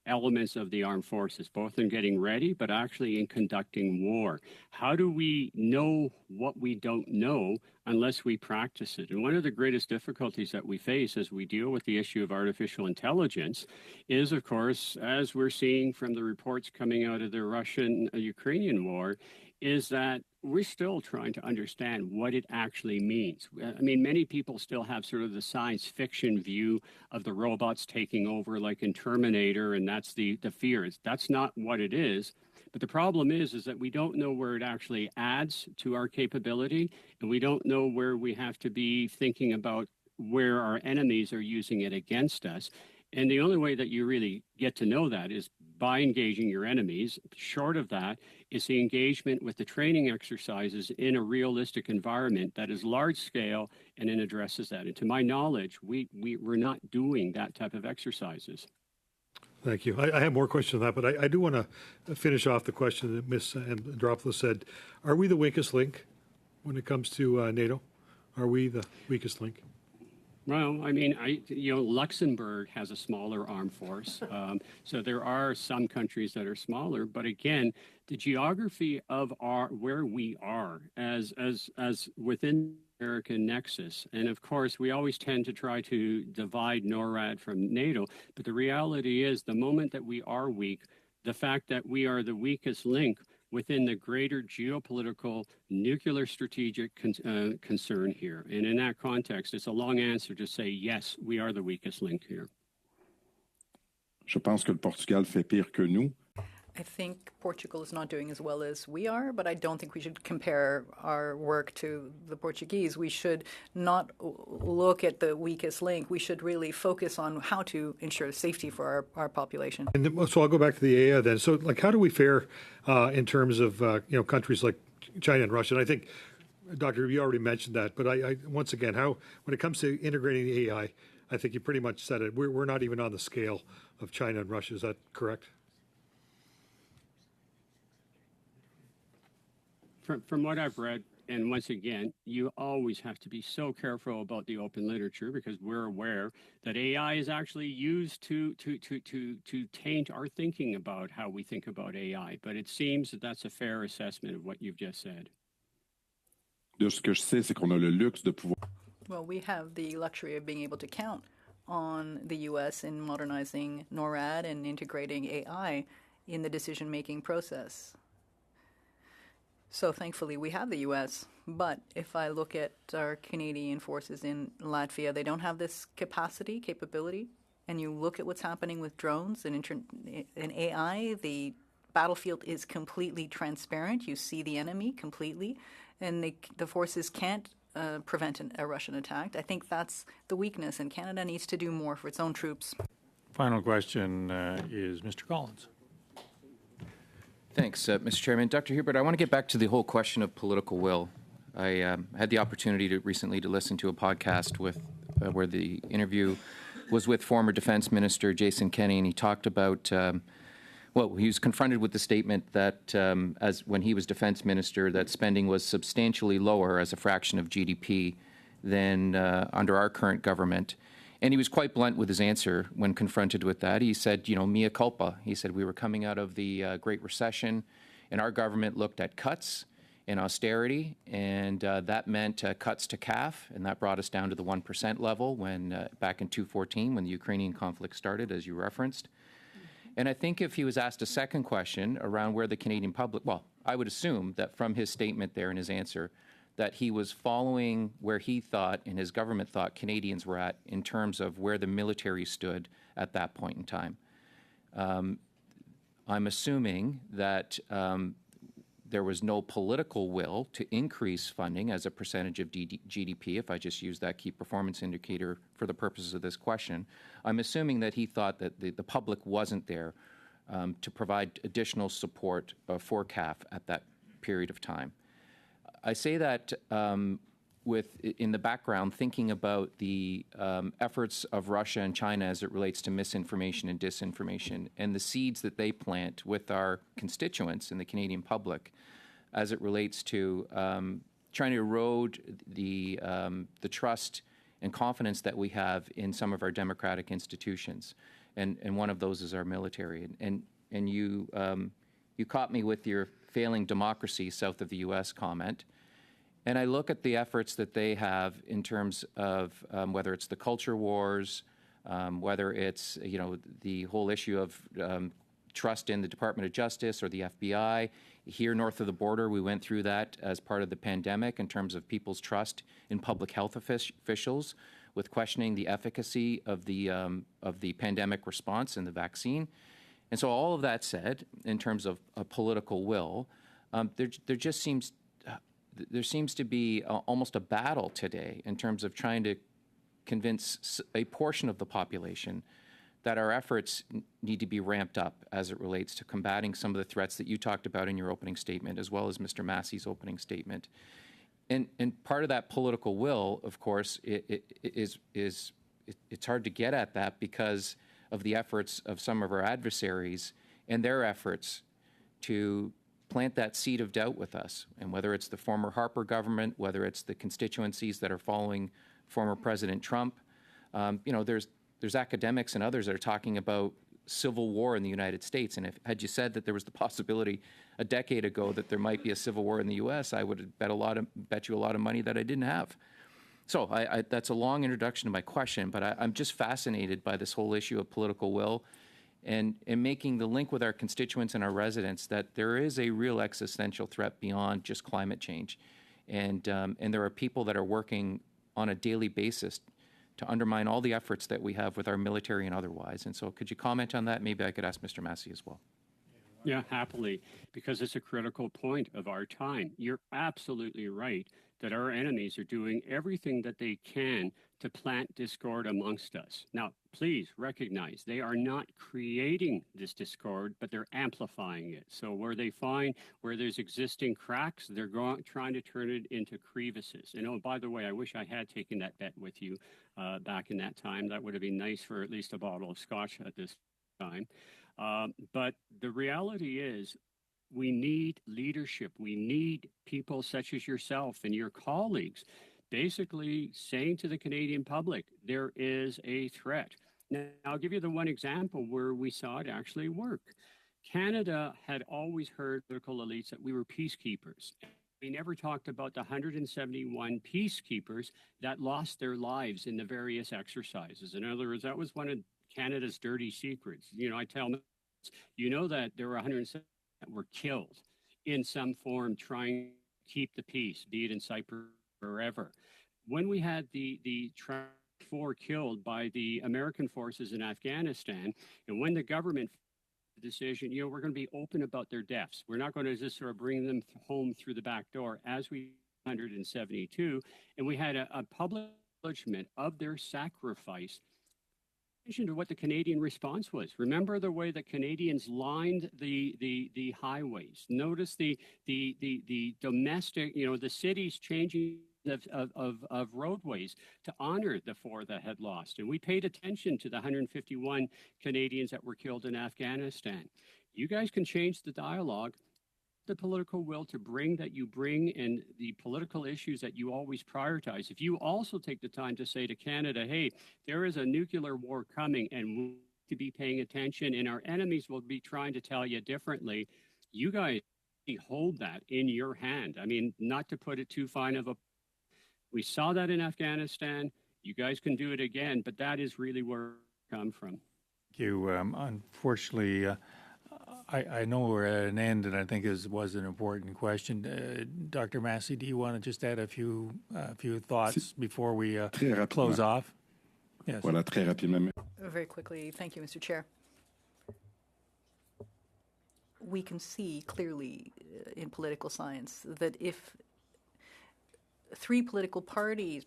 elements of the armed forces, both in getting ready, but actually in conducting war? How do we know what we don't know unless we practice it? And one of the greatest difficulties that we face as we deal with the issue of artificial intelligence is, of course, as we're seeing from the reports coming out of the Russian-Ukrainian war, is that we're still trying to understand what it actually means. I mean, many people still have sort of the science fiction view of the robots taking over like in Terminator, and that's the fear. That's not what it is. But the problem is that we don't know where it actually adds to our capability, and we don't know where we have to be thinking about where our enemies are using it against us. And the only way that you really get to know that is by engaging your enemies. Short of that is the engagement with the training exercises in a realistic environment that is large scale and it addresses that. And to my knowledge, we're not doing that type of exercises. Thank you. I have more questions on that, but I do want to finish off the question that Ms. Andropoulos said. Are we the weakest link when it comes to NATO? Are we the weakest link? Well, I mean, Luxembourg has a smaller armed force. So there are some countries that are smaller. But again, the geography of where we are as within the American nexus. And of course, we always tend to try to divide NORAD from NATO. But the reality is the moment that we are weak, the fact that we are the weakest link within the greater geopolitical nuclear strategic concern here. And in that context, it's a long answer to say, yes, we are the weakest link here. Je pense que le Portugal fait pire que nous. I think Portugal is not doing as well as we are, but I don't think we should compare our work to the Portuguese. We should not look at the weakest link. We should really focus on how to ensure safety for our population. And so I'll go back to the AI then. So, like, how do we fare in terms of countries like China and Russia? And I think, Doctor, you already mentioned that, but I once again, when it comes to integrating the AI, I think you pretty much said it. We're not even on the scale of China and Russia. Is that correct? From what I've read, and once again, you always have to be so careful about the open literature because we're aware that AI is actually used to taint our thinking about how we think about AI. But it seems that that's a fair assessment of what you've just said. De ce que je sais, c'est qu'on a le luxe de pouvoir. Well, we have the luxury of being able to count on the U.S. in modernizing NORAD and integrating AI in the decision-making process. So thankfully, we have the U.S., but if I look at our Canadian forces in Latvia, they don't have this capability, and you look at what's happening with drones and AI, the battlefield is completely transparent. You see the enemy completely, and the forces can't prevent a Russian attack. I think that's the weakness, and Canada needs to do more for its own troops. Final question is Mr. Collins. Thanks, Mr. Chairman. Dr. Hubert, I want to get back to the whole question of political will. I had the opportunity recently to listen to a podcast where the interview was with former Defense Minister Jason Kenney, and he talked about, he was confronted with the statement that as when he was Defense Minister, that spending was substantially lower as a fraction of GDP than under our current government. And he was quite blunt with his answer when confronted with that. He said, mea culpa. He said we were coming out of the Great Recession, and our government looked at cuts and austerity, and that meant cuts to CAF, and that brought us down to the 1% level when back in 2014 when the Ukrainian conflict started, as you referenced. And I think if he was asked a second question around where the Canadian public, I would assume that from his statement there and his answer, that he was following where he thought and his government thought Canadians were at in terms of where the military stood at that point in time. I'm assuming that there was no political will to increase funding as a percentage of GDP, if I just use that key performance indicator for the purposes of this question. I'm assuming that he thought that the public wasn't there to provide additional support for CAF at that period of time. I say that in the background, thinking about the efforts of Russia and China as it relates to misinformation and disinformation, and the seeds that they plant with our constituents and the Canadian public as it relates to trying to erode the trust and confidence that we have in some of our democratic institutions. And one of those is our military. And you caught me with your failing democracy south of the U.S. comment. And I look at the efforts that they have in terms of whether it's the culture wars, whether it's the whole issue of trust in the Department of Justice or the FBI. Here north of the border, we went through that as part of the pandemic in terms of people's trust in public health officials, with questioning the efficacy of the pandemic response and the vaccine. And so all of that said, in terms of a political will, there seems to be almost a battle today in terms of trying to convince a portion of the population that our efforts need to be ramped up as it relates to combating some of the threats that you talked about in your opening statement, as well as Mr. Massey's opening statement. And part of that political will, of course, it's hard to get at that because of the efforts of some of our adversaries and their efforts to plant that seed of doubt with us. And whether it's the former Harper government, whether it's the constituencies that are following former President Trump, there's academics and others that are talking about civil war in the United States. And had you said that there was the possibility a decade ago that there might be a civil war in the U.S., I would have bet you a lot of money that I didn't have. So that's a long introduction to my question, but I'm just fascinated by this whole issue of political will and making the link with our constituents and our residents that there is a real existential threat beyond just climate change. And there are people that are working on a daily basis to undermine all the efforts that we have with our military and otherwise. And so could you comment on that? Maybe I could ask Mr. Massey as well. Yeah, happily, because it's a critical point of our time. You're absolutely right that our enemies are doing everything that they can to plant discord amongst us. Now, please recognize they are not creating this discord, but they're amplifying it. So where they find where there's existing cracks, they're trying to turn it into crevices. And oh, by the way, I wish I had taken that bet with you back in that time. That would have been nice for at least a bottle of scotch at this time. But the reality is, we need leadership. We need people such as yourself and your colleagues basically saying to the Canadian public, there is a threat. Now, I'll give you the one example where we saw it actually work. Canada had always heard political elites that we were peacekeepers. We never talked about the 171 peacekeepers that lost their lives in the various exercises. In other words, that was one of Canada's dirty secrets. I tell them, that there were 107 that were killed in some form trying to keep the peace, be it in Cyprus or wherever. When we had the 4 killed by the American forces in Afghanistan, and when the government made the decision, we're going to be open about their deaths. We're not going to just sort of bring them home through the back door as we 172, and we had a public acknowledgement of their sacrifice to what the Canadian response was. Remember the way that Canadians lined the highways. Notice the domestic, the cities changing of roadways to honor the 4 that had lost. And we paid attention to the 151 Canadians that were killed in Afghanistan. You guys can change the dialogue, the political will to bring and the political issues that you always prioritize. If you also take the time to say to Canada, hey, there is a nuclear war coming and we need to be paying attention and our enemies will be trying to tell you differently, you guys hold that in your hand. I mean, not to put it too fine of a, we saw that in Afghanistan. You guys can do it again, but that is really where it come from. Thank you. Unfortunately, I know we're at an end, and I think it was an important question. Dr. Massey, do you want to just add a few thoughts before we close off? Yes. Voilà, très rapidement. Very quickly, thank you, Mr. Chair. We can see clearly in political science, that if three political parties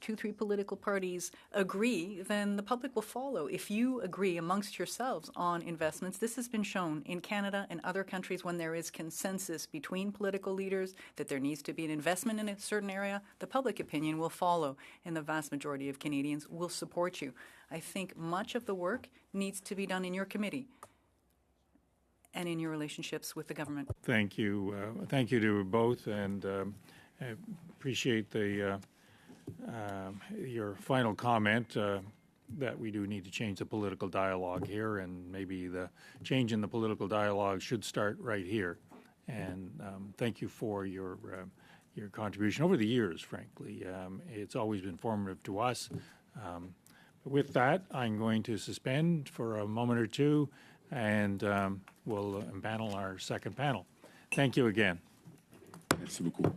agree, then the public will follow. If you agree amongst yourselves on investments, this has been shown in Canada and other countries when there is consensus between political leaders that there needs to be an investment in a certain area, the public opinion will follow, and the vast majority of Canadians will support you. I think much of the work needs to be done in your committee and in your relationships with the government. Thank you. Thank you to both, and I appreciate your final comment that we do need to change the political dialogue here, and maybe the change in the political dialogue should start right here. And thank you for your contribution over the years, frankly. It's always been formative to us. With that, I'm going to suspend for a moment or two, and we'll empanel our second panel. Thank you again. Merci beaucoup.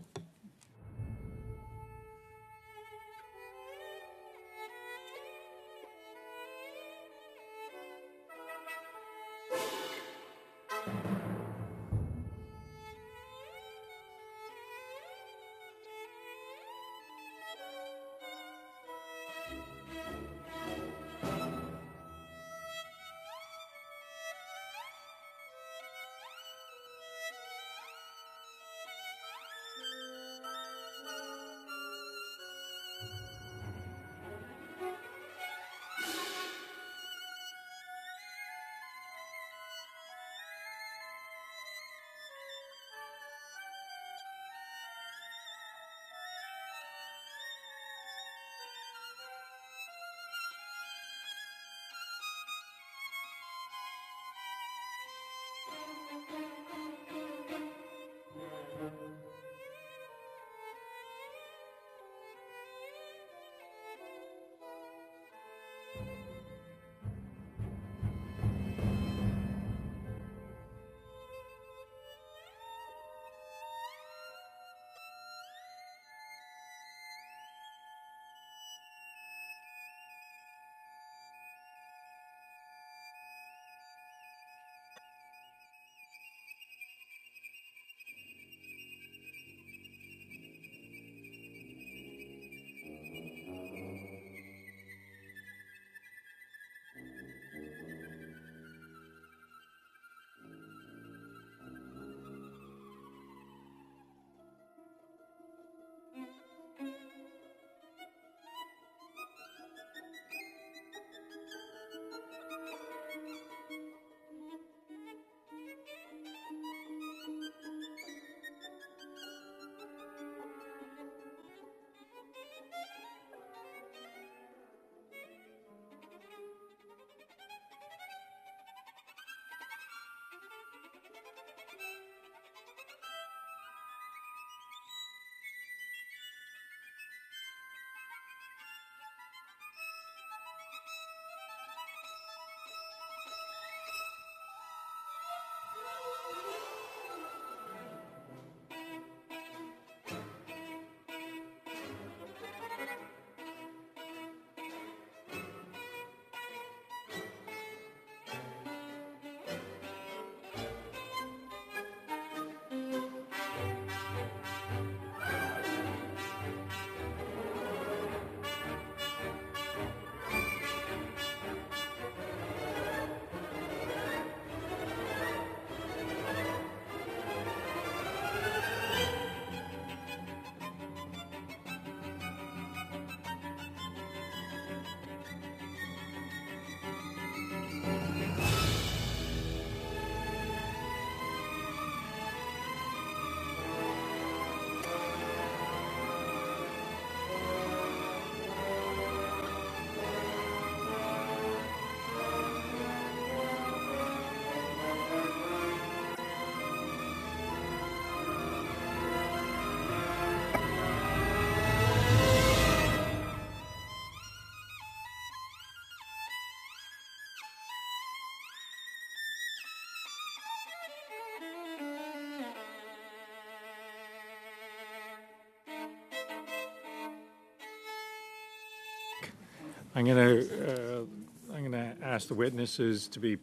I'm going to ask the witnesses to be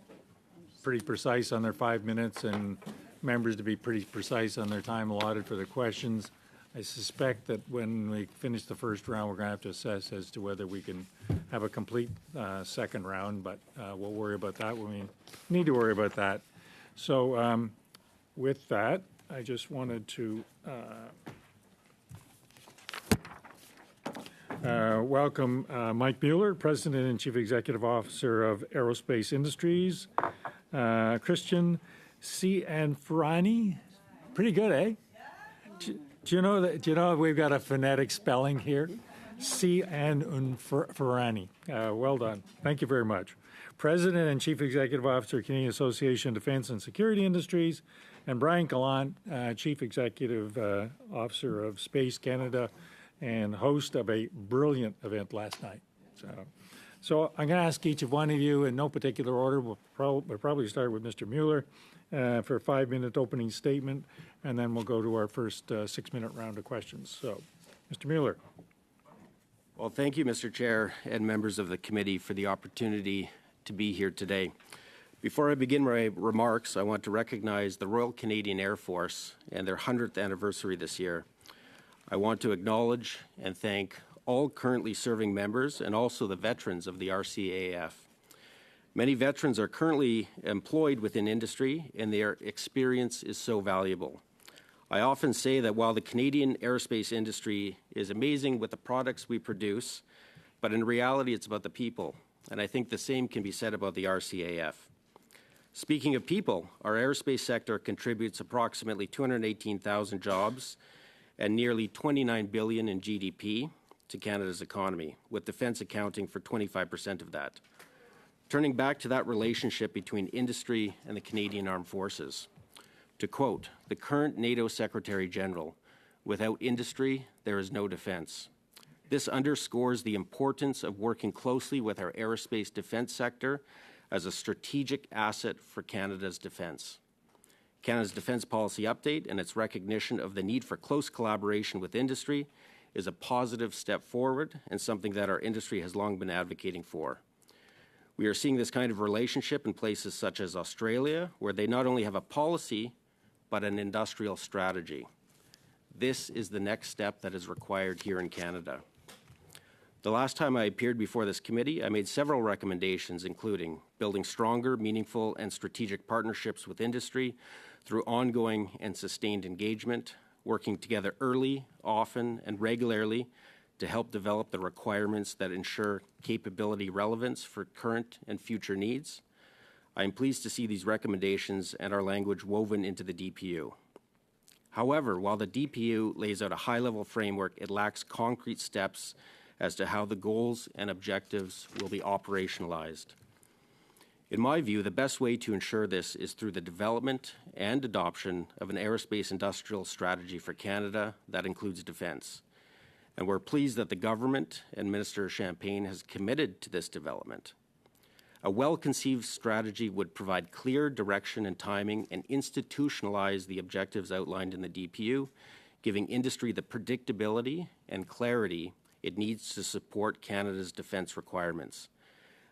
pretty precise on their 5 minutes and members to be pretty precise on their time allotted for the questions. I suspect that when we finish the first round, we're going to have to assess as to whether we can have a complete second round, but we'll worry about that when we need to worry about that. So with that, I just wanted to welcome Mike Mueller, President and Chief Executive Officer of Aerospace Industries, Christian Cianfrani. Pretty good, eh? Do you know that we've got a phonetic spelling here? Cianfrani. Well done. Thank you very much. President and Chief Executive Officer, Canadian Association of Defence and Security Industries, and Brian Gallant, Chief Executive Officer of Space Canada and host of a brilliant event last night. So I'm going to ask each of one of you in no particular order. We'll probably start with Mr. Mueller for a 5-minute opening statement, and then we'll go to our first 6-minute round of questions. So, Mr. Mueller. Well, thank you, Mr. Chair and members of the committee for the opportunity to be here today. Before I begin my remarks, I want to recognize the Royal Canadian Air Force and their 100th anniversary this year. I want to acknowledge and thank all currently serving members and also the veterans of the RCAF. Many veterans are currently employed within industry, and their experience is so valuable. I often say that while the Canadian aerospace industry is amazing with the products we produce, but in reality it's about the people, and I think the same can be said about the RCAF. Speaking of people, our aerospace sector contributes approximately 218,000 jobs and nearly $29 billion in GDP to Canada's economy, with defence accounting for 25% of that. Turning back to that relationship between industry and the Canadian Armed Forces, to quote the current NATO Secretary General, "Without industry, there is no defence." This underscores the importance of working closely with our aerospace defence sector as a strategic asset for Canada's defence. Canada's Defence Policy Update and its recognition of the need for close collaboration with industry is a positive step forward and something that our industry has long been advocating for. We are seeing this kind of relationship in places such as Australia, where they not only have a policy, but an industrial strategy. This is the next step that is required here in Canada. The last time I appeared before this committee, I made several recommendations, including building stronger, meaningful, and strategic partnerships with industry through ongoing and sustained engagement, working together early, often, and regularly to help develop the requirements that ensure capability relevance for current and future needs. I am pleased to see these recommendations and our language woven into the DPU. However, while the DPU lays out a high-level framework, it lacks concrete steps as to how the goals and objectives will be operationalized. In my view, the best way to ensure this is through the development and adoption of an aerospace industrial strategy for Canada that includes defence. And we're pleased that the government and Minister Champagne has committed to this development. A well-conceived strategy would provide clear direction and timing and institutionalize the objectives outlined in the DPU, giving industry the predictability and clarity it needs to support Canada's defence requirements.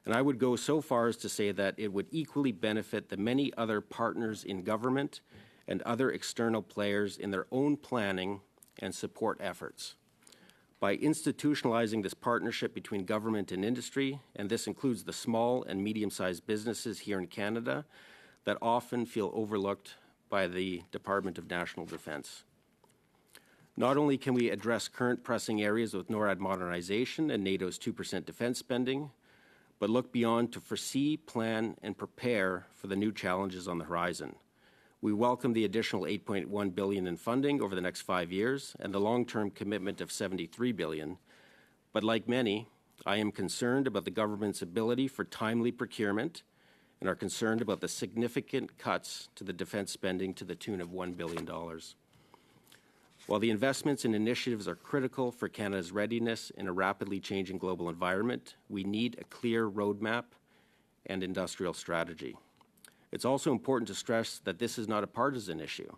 And I would go so far as to say that it would equally benefit the many other partners in government and other external players in their own planning and support efforts. By institutionalizing this partnership between government and industry, and this includes the small and medium-sized businesses here in Canada that often feel overlooked by the Department of National Defence. Not only can we address current pressing areas with NORAD modernization and NATO's 2% defence spending, but look beyond to foresee, plan, and prepare for the new challenges on the horizon. We welcome the additional $8.1 billion in funding over the next 5 years and the long-term commitment of $73 billion. But like many, I am concerned about the government's ability for timely procurement and are concerned about the significant cuts to the defence spending to the tune of $1 billion. While the investments and initiatives are critical for Canada's readiness in a rapidly changing global environment, we need a clear roadmap and industrial strategy. It's also important to stress that this is not a partisan issue.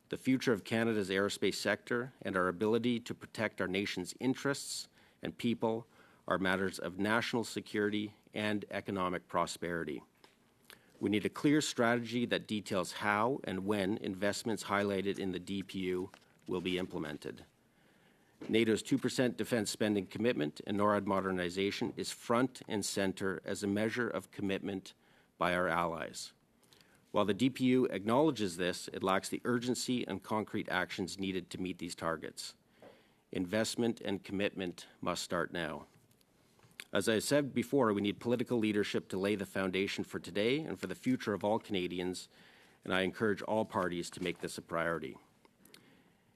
The future of Canada's aerospace sector and our ability to protect our nation's interests and people are matters of national security and economic prosperity. We need a clear strategy that details how and when investments highlighted in the DPU will be implemented. NATO's 2% defense spending commitment and NORAD modernization is front and center as a measure of commitment by our allies. While the DPU acknowledges this, it lacks the urgency and concrete actions needed to meet these targets. Investment and commitment must start now. As I said before, we need political leadership to lay the foundation for today and for the future of all Canadians, and I encourage all parties to make this a priority.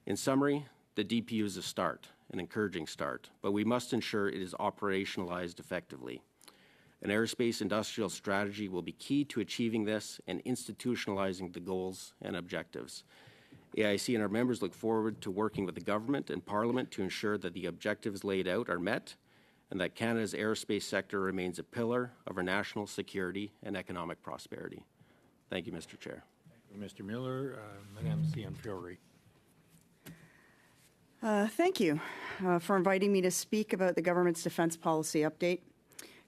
In summary, the DPU is a start, an encouraging start, but we must ensure it is operationalized effectively. An aerospace industrial strategy will be key to achieving this and institutionalizing the goals and objectives. AIC and our members look forward to working with the government and Parliament to ensure that the objectives laid out are met and that Canada's aerospace sector remains a pillar of our national security and economic prosperity. Thank you, Mr. Chair. Thank you, Mr. Miller. Madame Cian-Fiore. Thank you for inviting me to speak about the government's defense policy update.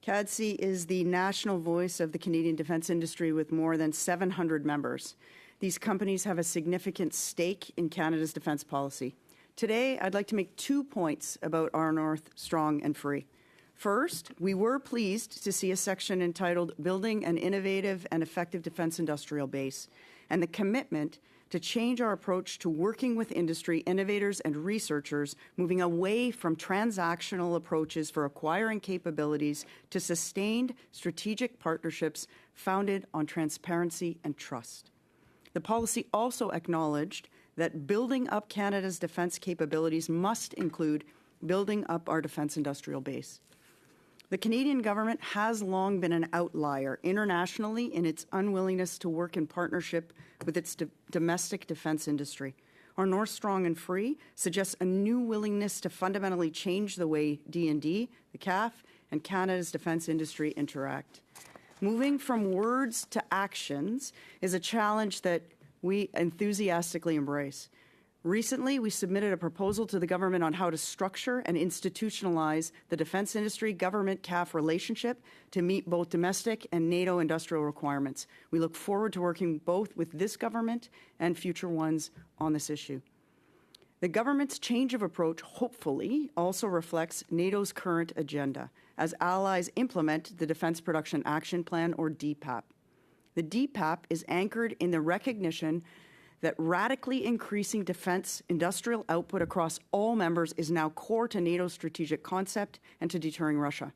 CADC is the national voice of the Canadian defense industry with more than 700 members. These companies have a significant stake in Canada's defense policy. Today, I'd like to make 2 points about Our North Strong and Free. First, we were pleased to see a section entitled Building an Innovative and Effective Defense Industrial Base and the commitment to change our approach to working with industry innovators and researchers, moving away from transactional approaches for acquiring capabilities to sustained strategic partnerships founded on transparency and trust. The policy also acknowledged that building up Canada's defense capabilities must include building up our defense industrial base. The Canadian government has long been an outlier internationally in its unwillingness to work in partnership with its domestic defense industry. Our North Strong and Free suggests a new willingness to fundamentally change the way D&D, the CAF, and Canada's defense industry interact. Moving from words to actions is a challenge that we enthusiastically embrace. Recently, we submitted a proposal to the government on how to structure and institutionalize the defense industry government CAF relationship to meet both domestic and NATO industrial requirements. We look forward to working both with this government and future ones on this issue. The government's change of approach, hopefully, also reflects NATO's current agenda as allies implement the Defense Production Action Plan, or DPAP. The DPAP is anchored in the recognition that radically increasing defense industrial output across all members is now core to NATO's strategic concept and to deterring Russia.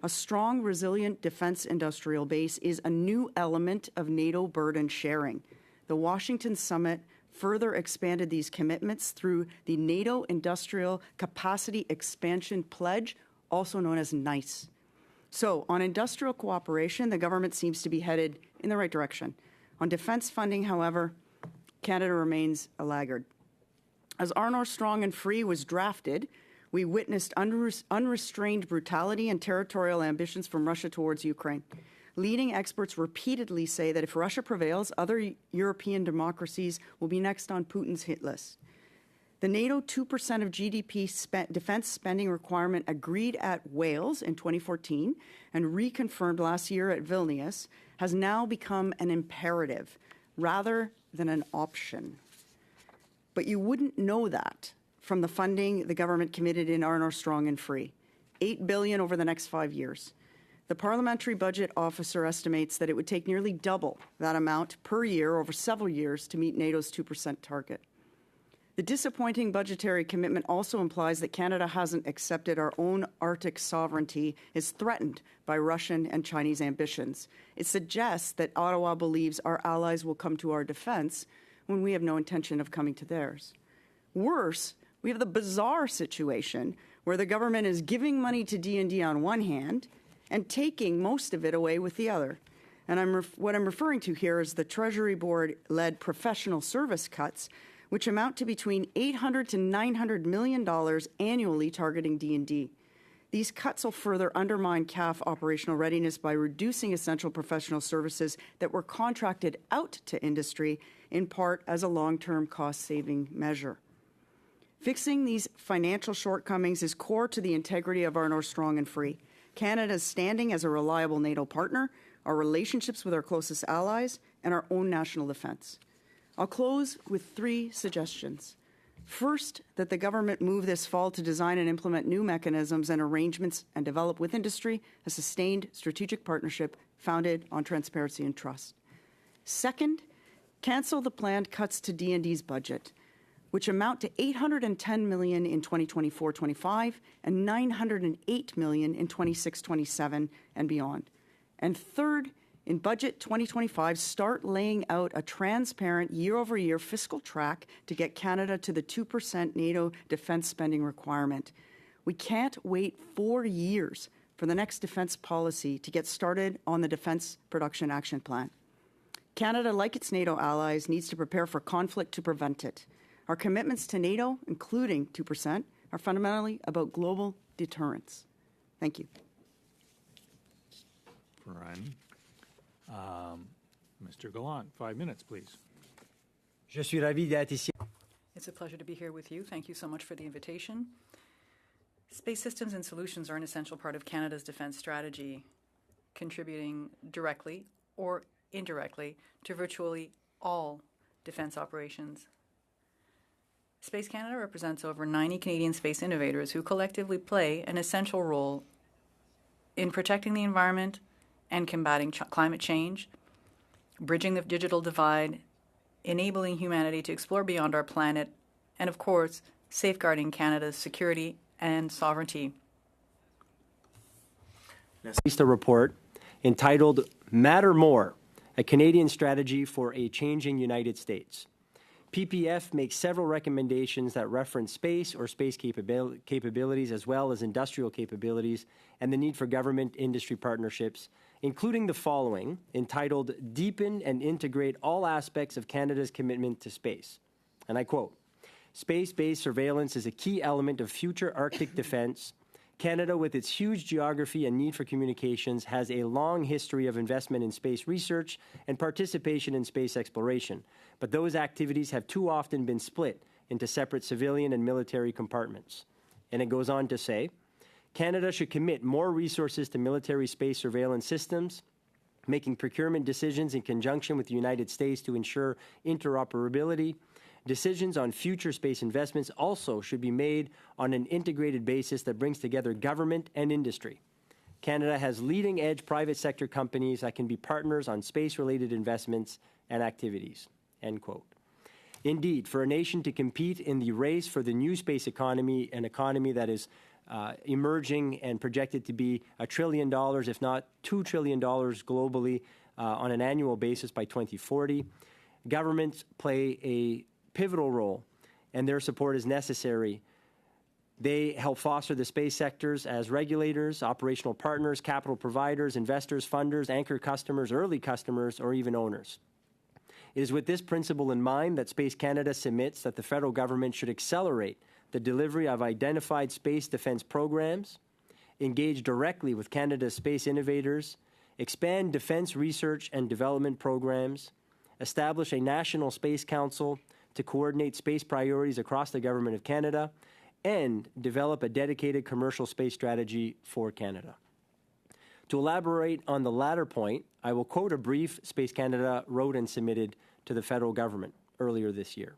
A strong, resilient defense industrial base is a new element of NATO burden sharing. The Washington Summit further expanded these commitments through the NATO Industrial Capacity Expansion Pledge, also known as NICE. So, on industrial cooperation, the government seems to be headed in the right direction. On defense funding, however, Canada remains a laggard. As Our North Strong and Free was drafted, we witnessed unrestrained brutality and territorial ambitions from Russia towards Ukraine. Leading experts repeatedly say that if Russia prevails, other European democracies will be next on Putin's hit list. The NATO 2% of GDP defense spending requirement agreed at Wales in 2014 and reconfirmed last year at Vilnius has now become an imperative rather than an option. But you wouldn't know that from the funding the government committed in Our North Strong and Free, $8 billion over the next 5 years. The Parliamentary Budget Officer estimates that it would take nearly double that amount per year over several years to meet NATO's 2% target. The disappointing budgetary commitment also implies that Canada hasn't accepted our own Arctic sovereignty is threatened by Russian and Chinese ambitions. It suggests that Ottawa believes our allies will come to our defense when we have no intention of coming to theirs. Worse, we have the bizarre situation where the government is giving money to D&D on one hand and taking most of it away with the other. And what I'm referring to here is the Treasury Board-led professional service cuts, which amount to between $800 to $900 million annually targeting D&D. These cuts will further undermine CAF operational readiness by reducing essential professional services that were contracted out to industry, in part as a long-term cost-saving measure. Fixing these financial shortcomings is core to the integrity of Our North Strong and Free. Canada's standing as a reliable NATO partner, our relationships with our closest allies, and our own national defense. I'll close with 3 suggestions. First, that the government move this fall to design and implement new mechanisms and arrangements and develop with industry a sustained strategic partnership founded on transparency and trust. Second, cancel the planned cuts to D&D's budget, which amount to $810 million in 2024-25 and $908 million in 26-27 and beyond. And third, in Budget 2025, start laying out a transparent year-over-year fiscal track to get Canada to the 2% NATO defence spending requirement. We can't wait 4 years for the next defence policy to get started on the Defence Production Action Plan. Canada, like its NATO allies, needs to prepare for conflict to prevent it. Our commitments to NATO, including 2%, are fundamentally about global deterrence. Thank you. Run. Mr. Gallant, 5 minutes, please. Je suis ravi d'être ici. It's a pleasure to be here with you. Thank you so much for the invitation. Space systems and solutions are an essential part of Canada's defence strategy, contributing directly or indirectly to virtually all defence operations. Space Canada represents over 90 Canadian space innovators who collectively play an essential role in protecting the environment and combating climate change, bridging the digital divide, enabling humanity to explore beyond our planet, and of course, safeguarding Canada's security and sovereignty. Released a report entitled Matter More, a Canadian Strategy for a Changing United States. PPF makes several recommendations that reference space or space capabilities as well as industrial capabilities and the need for government-industry partnerships, including the following, entitled Deepen and Integrate All Aspects of Canada's Commitment to Space. And I quote, Space-based surveillance is a key element of future Arctic defense. Canada, with its huge geography and need for communications, has a long history of investment in space research and participation in space exploration. But those activities have too often been split into separate civilian and military compartments. And it goes on to say, Canada should commit more resources to military space surveillance systems, making procurement decisions in conjunction with the United States to ensure interoperability. Decisions on future space investments also should be made on an integrated basis that brings together government and industry. Canada has leading-edge private sector companies that can be partners on space-related investments and activities, end quote. Indeed, for a nation to compete in the race for the new space economy, an economy that is emerging and projected to be $1 trillion, if not $2 trillion globally on an annual basis by 2040, governments play a pivotal role, and their support is necessary. They help foster the space sectors as regulators, operational partners, capital providers, investors, funders, anchor customers, early customers, or even owners. It is with this principle in mind that Space Canada submits that the federal government should accelerate the delivery of identified space defense programs, engage directly with Canada's space innovators, expand defense research and development programs, establish a national space council to coordinate space priorities across the Government of Canada, and develop a dedicated commercial space strategy for Canada. To elaborate on the latter point, I will quote a brief Space Canada wrote and submitted to the federal government earlier this year.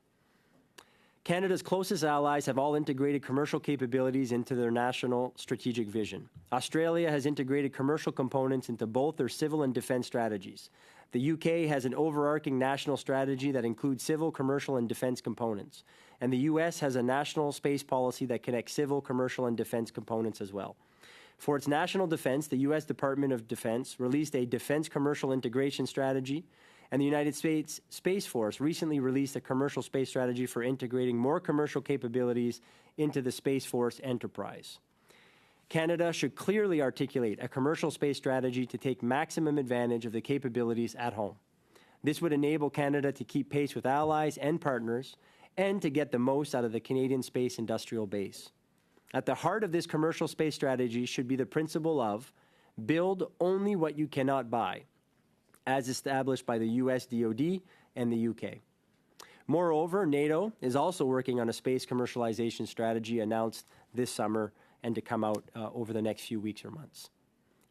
Canada's closest allies have all integrated commercial capabilities into their national strategic vision. Australia has integrated commercial components into both their civil and defense strategies. The UK has an overarching national strategy that includes civil, commercial, and defense components. And the US has a national space policy that connects civil, commercial, and defense components as well. For its national defense, the U.S. Department of Defense released a defense commercial integration strategy, and the United States Space Force recently released a commercial space strategy for integrating more commercial capabilities into the Space Force enterprise. Canada should clearly articulate a commercial space strategy to take maximum advantage of the capabilities at home. This would enable Canada to keep pace with allies and partners and to get the most out of the Canadian space industrial base. At the heart of this commercial space strategy should be the principle of build only what you cannot buy, as established by the US DoD and the UK. Moreover, NATO is also working on a space commercialization strategy announced this summer and to come out over the next few weeks or months.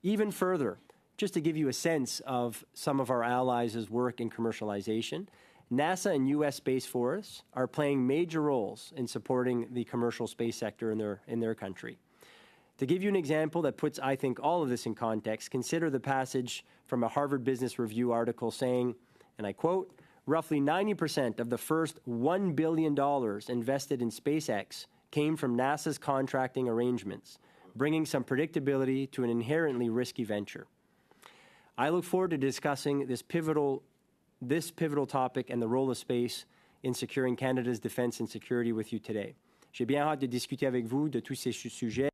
Even further, just to give you a sense of some of our allies' work in commercialization, NASA and U.S. Space Force are playing major roles in supporting the commercial space sector in their country. To give you an example that puts, I think, all of this in context, consider the passage from a Harvard Business Review article saying, and I quote, roughly 90% of the first $1 billion invested in SpaceX came from NASA's contracting arrangements, bringing some predictability to an inherently risky venture. I look forward to discussing this pivotal topic and the role of space in securing Canada's defense and security with you today. J'ai bien hâte de discuter avec vous de tous ces sujets.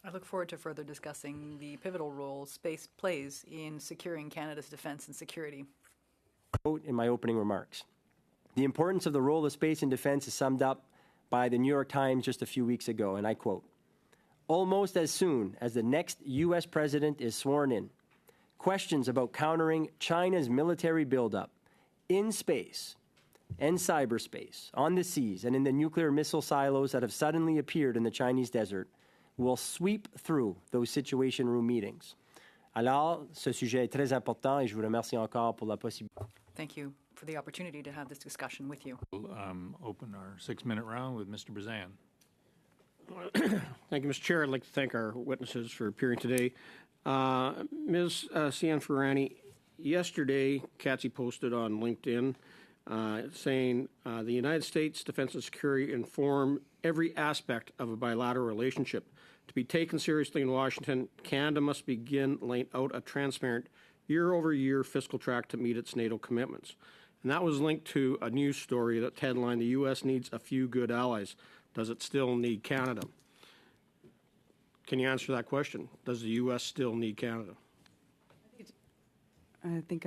I look forward to further discussing the pivotal role space plays in securing Canada's defense and security. In my opening remarks. The importance of the role of space in defense is summed up by the New York Times just a few weeks ago, and I quote, almost as soon as the next U.S. president is sworn in, questions about countering China's military buildup in space and cyberspace, on the seas, and in the nuclear missile silos that have suddenly appeared in the Chinese desert will sweep through those Situation Room meetings. Alors, ce sujet est très important et je vous remercie encore pour la possibilité. Thank you for the opportunity to have this discussion with you. We'll open our 6-minute round with Mr. Bazan. Thank you, Mr. Chair. I'd like to thank our witnesses for appearing today. Ms. Cianfrani, yesterday, CATSI posted on LinkedIn saying the United States defense and security inform every aspect of a bilateral relationship. To be taken seriously in Washington, Canada must begin laying out a transparent year-over-year fiscal track to meet its NATO commitments. And that was linked to a news story that headlined, the U.S. needs a few good allies. Does it still need Canada? Can you answer that question? Does the U.S. still need Canada? I think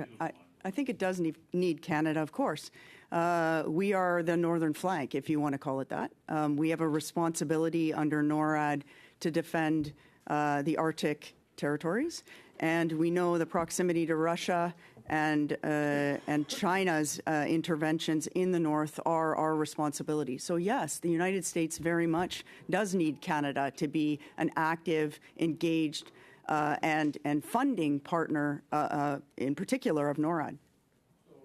it does need Canada, of course. We are the northern flank, if you want to call it that. We have a responsibility under NORAD to defend the Arctic territories, and we know the proximity to Russia and China's interventions in the north are our responsibility. So yes, the United States very much does need Canada to be an active, engaged, and funding partner, in particular, of NORAD. So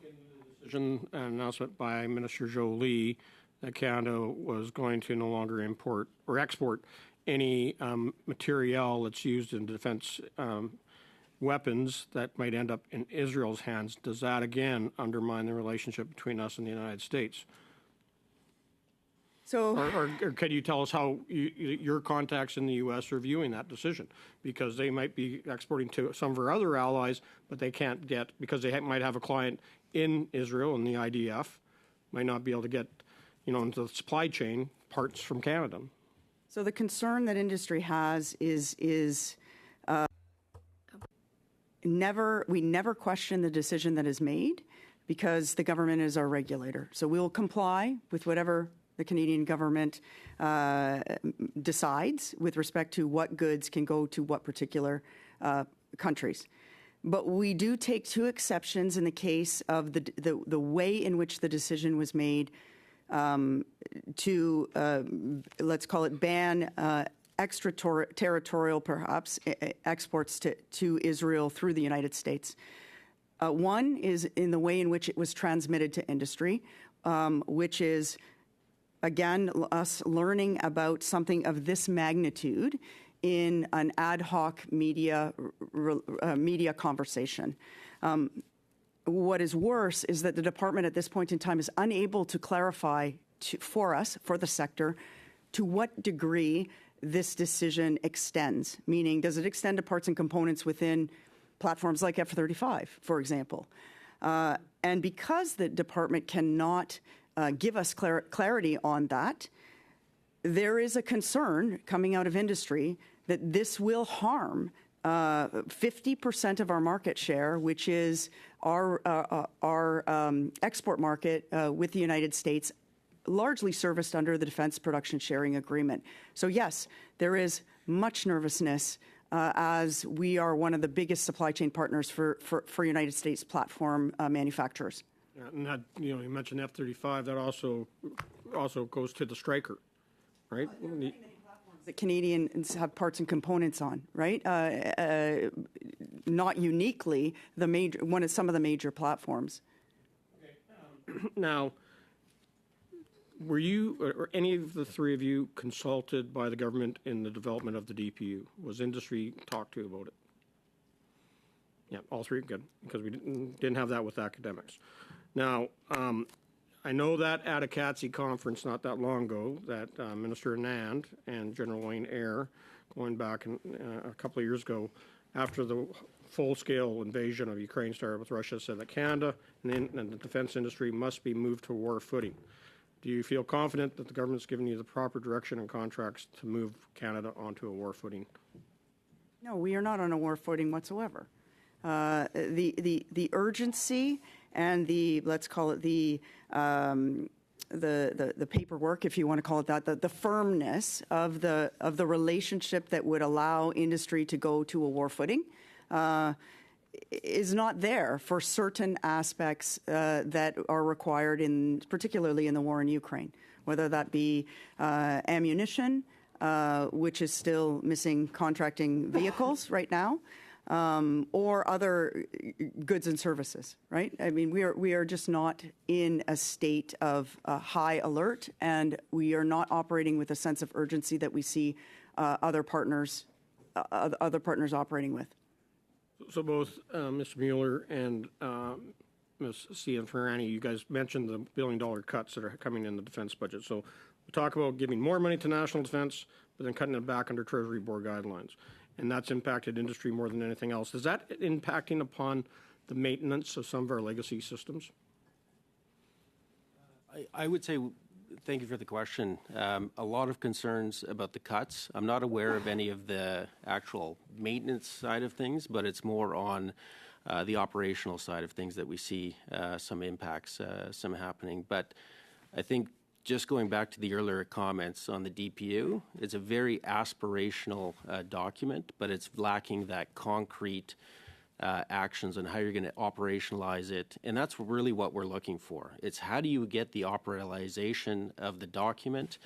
in the decision announcement by Minister Jolie that Canada was going to no longer import or export any material that's used in defense weapons that might end up in Israel's hands, does that again undermine the relationship between us and the United States? So, or can you tell us how your contacts in the U.S. are viewing that decision? Because they might be exporting to some of our other allies, but they can't get, because they might have a client in Israel and the IDF, might not be able to get, into the supply chain parts from Canada. So the concern that industry has is we never question the decision that is made because the government is our regulator. So we will comply with whatever the Canadian government decides with respect to what goods can go to what particular countries. But we do take two exceptions in the case of the way in which the decision was made to, let's call it, ban extraterritorial, perhaps, exports to Israel through the United States. One is in the way in which it was transmitted to industry, which is, again, us learning about something of this magnitude in an ad hoc media conversation. What is worse is that the department at this point in time is unable to clarify for us, for the sector, to what degree this decision extends, meaning does it extend to parts and components within platforms like F-35, for example? And because the department cannot give us clarity on that, there is a concern coming out of industry that this will harm 50% of our market share, which is our export market with the United States, largely serviced under the Defense Production Sharing Agreement. So yes, there is much nervousness as we are one of the biggest supply chain partners for United States platform manufacturers. Yeah, and that, you mentioned F-35, that also goes to the Stryker, right? That Canadians have parts and components on, right? not uniquely, some of the major platforms. Now, were you or any of the three of you consulted by the government in the development of the DPU? Was industry talked to about it? Yeah, all three, good, because we didn't have that with academics. Now, I know that at a CATSI conference not that long ago, that Minister Anand and General Wayne Eyre, going back a couple of years ago, after the full-scale invasion of Ukraine started with Russia, said that Canada and the defense industry must be moved to war footing. Do you feel confident that the government's given you the proper direction and contracts to move Canada onto a war footing? No, we are not on a war footing whatsoever. The urgency and let's call it the paperwork, if you want to call it that, the firmness of the relationship that would allow industry to go to a war footing is not there for certain aspects that are required particularly in the war in Ukraine, whether that be ammunition, which is still missing contracting vehicles right now, or other goods and services, right? I mean, we are just not in a state of high alert, and we are not operating with a sense of urgency that we see other partners operating with. So both Mr. Mueller and Ms. Cianfrani, you guys mentioned the billion-dollar cuts that are coming in the defense budget. So we talk about giving more money to national defense, but then cutting it back under Treasury Board guidelines. And that's impacted industry more than anything else. Is that impacting upon the maintenance of some of our legacy systems? I would say, thank you for the question. A lot of concerns about the cuts. I'm not aware of any of the actual maintenance side of things, but it's more on the operational side of things that we see some impacts, some happening. But I think just going back to the earlier comments on the DPU, it's a very aspirational document, but it's lacking that concrete actions on how you're going to operationalize it. And that's really what we're looking for. It's how do you get the operationalization of the document?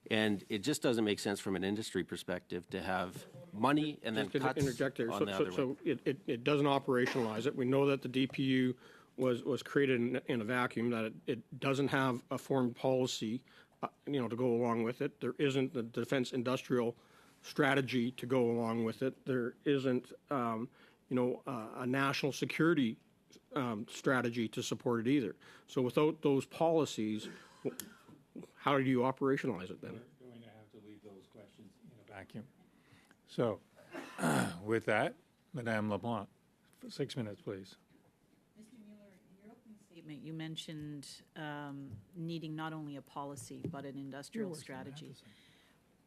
And it just doesn't make sense from an industry perspective to have money and then cuts interject there. on the other way. So it doesn't operationalize it. We know that the DPU was created in a vacuum, that it doesn't have a foreign policy, to go along with it. There isn't the defense industrial strategy to go along with it. There isn't, a national security strategy to support it either. So without those policies, how do you operationalize it then? We're going to have to leave those questions in a vacuum. So, with that, Madame LeBlanc, 6 minutes, please. Statement, you mentioned needing not only a policy but an industrial strategy.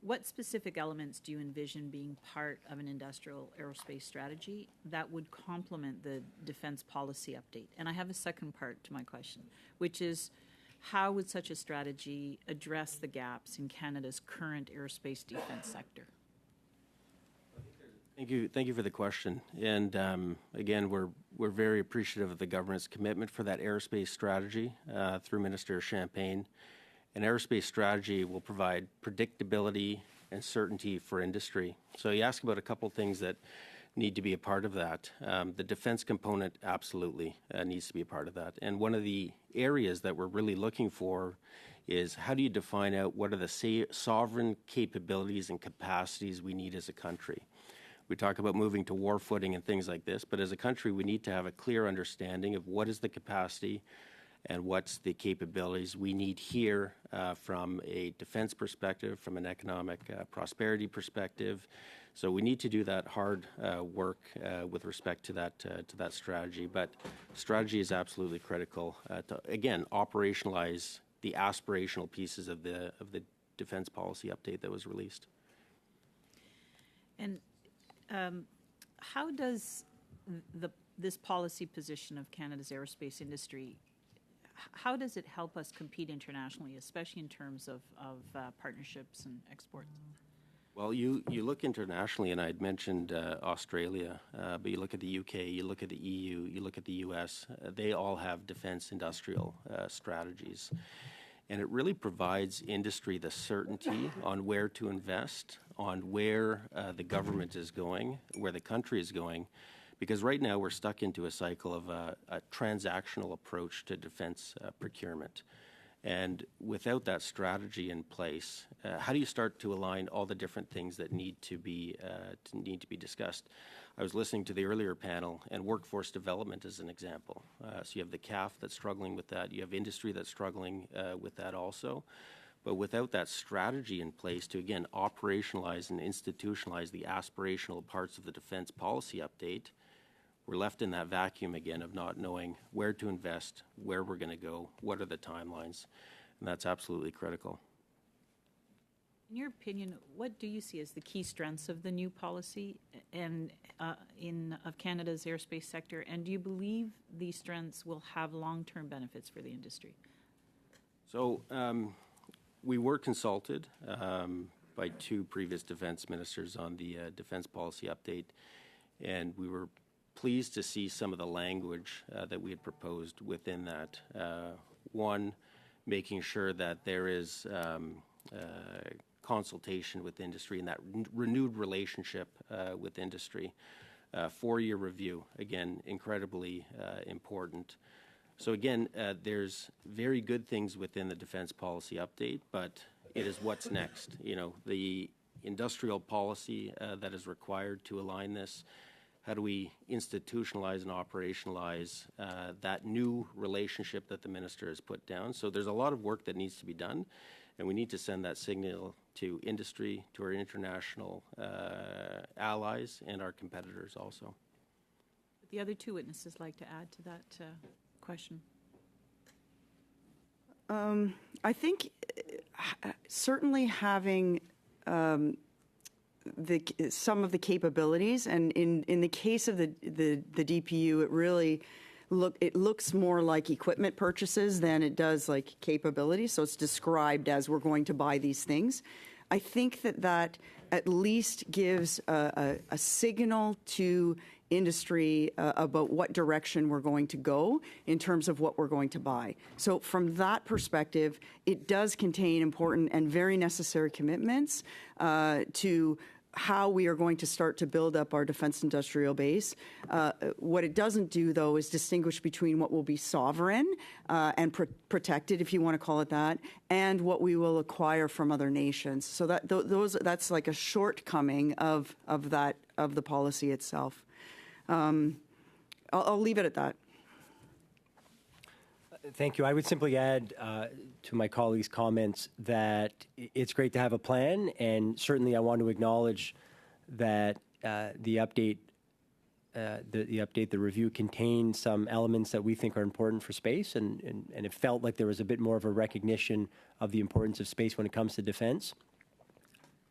What specific elements do you envision being part of an industrial aerospace strategy that would complement the defense policy update? And I have a second part to my question, which is how would such a strategy address the gaps in Canada's current aerospace defense sector? Thank you for the question. And again, we're very appreciative of the government's commitment for that aerospace strategy through Minister Champagne. An aerospace strategy will provide predictability and certainty for industry. So you ask about a couple things that need to be a part of that. The defense component absolutely needs to be a part of that. And one of the areas that we're really looking for is how do you define out what are the sovereign capabilities and capacities we need as a country? We talk about moving to war footing and things like this, but as a country, we need to have a clear understanding of what is the capacity and what's the capabilities we need here from a defense perspective, from an economic prosperity perspective. So we need to do that hard work with respect to that strategy. But strategy is absolutely critical to, again, operationalize the aspirational pieces of the defense policy update that was released. And how does this policy position of Canada's aerospace industry, how does it help us compete internationally, especially in terms of partnerships and exports? Well, you look internationally, and I had mentioned Australia, but you look at the UK, you look at the EU, you look at the US, they all have defense industrial strategies. And it really provides industry the certainty on where to invest, on where the government is going, where the country is going, Because right now we're stuck into a cycle of a transactional approach to defense procurement. And without that strategy in place, how do you start to align all the different things that need to be discussed? I was listening to the earlier panel, and workforce development is an example. So you have the CAF that's struggling with that. You have industry that's struggling with that also. But without that strategy in place to, again, operationalize and institutionalize the aspirational parts of the defense policy update, we're left in that vacuum again of not knowing where to invest, where we're going to go, what are the timelines, and that's absolutely critical. In your opinion, what do you see as the key strengths of the new policy and of Canada's airspace sector, and do you believe these strengths will have long-term benefits for the industry? So we were consulted by two previous defense ministers on the defense policy update, and we were pleased to see some of the language that we had proposed within that. One, making sure that there is consultation with industry and that renewed relationship with industry. 4-year review, again, incredibly important. So again, there's very good things within the defense policy update, but it is what's next. You know, the industrial policy that is required to align this. How do we institutionalize and operationalize that new relationship that the minister has put down? So there's a lot of work that needs to be done, and we need to send that signal to industry, to our international allies, and our competitors also. Would the other two witnesses like to add to that question? I think certainly having some of the capabilities, and in the case of the DPU, it really looks more like equipment purchases than it does like capabilities. So it's described as we're going to buy these things. I think that at least gives a signal to industry about what direction we're going to go in terms of what we're going to buy. So from that perspective, it does contain important and very necessary commitments to how we are going to start to build up our defense industrial base. What it doesn't do, though, is distinguish between what will be sovereign and protected, if you want to call it that, and what we will acquire from other nations. So that's like a shortcoming of the policy itself. I'll leave it at that. Thank you. I would simply add to my colleagues' comments that it's great to have a plan, and certainly I want to acknowledge that the update, the review contains some elements that we think are important for space, and it felt like there was a bit more of a recognition of the importance of space when it comes to defense.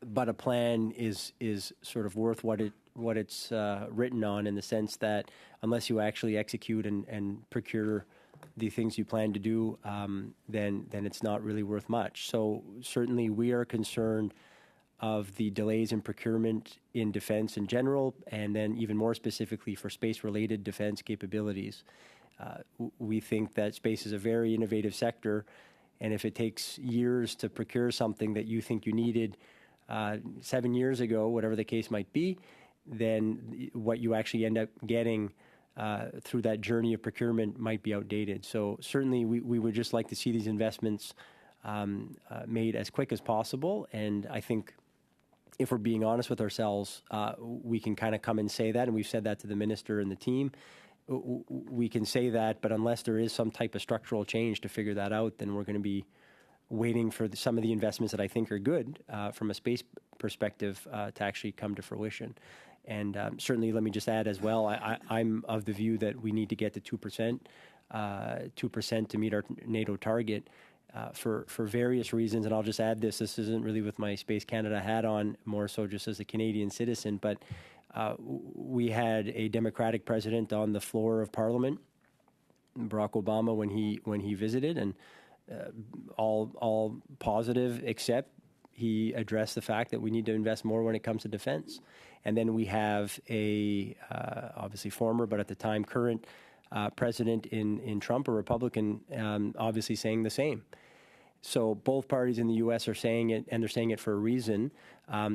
But a plan is sort of worth what it's written on, in the sense that unless you actually execute and procure the things you plan to do, then it's not really worth much. So certainly we are concerned of the delays in procurement in defense in general, and then even more specifically for space-related defense capabilities. We think that space is a very innovative sector, and if it takes years to procure something that you think you needed 7 years ago, whatever the case might be, then what you actually end up getting through that journey of procurement might be outdated. So certainly we would just like to see these investments made as quick as possible. And I think if we're being honest with ourselves, we can kind of come and say that, and we've said that to the minister and the team. We can say that, but unless there is some type of structural change to figure that out, then we're going to be waiting for some of the investments that I think are good from a space perspective to actually come to fruition. And certainly, let me just add as well, I'm of the view that we need to get to 2%, 2% to meet our NATO target for various reasons. And I'll just add this isn't really with my Space Canada hat on, more so just as a Canadian citizen, but we had a Democratic president on the floor of Parliament, Barack Obama, when he visited, and all positive, except he addressed the fact that we need to invest more when it comes to defense. And then we have a obviously former, but at the time current president in Trump, a Republican, obviously saying the same. So both parties in the U.S. are saying it, and they're saying it for a reason,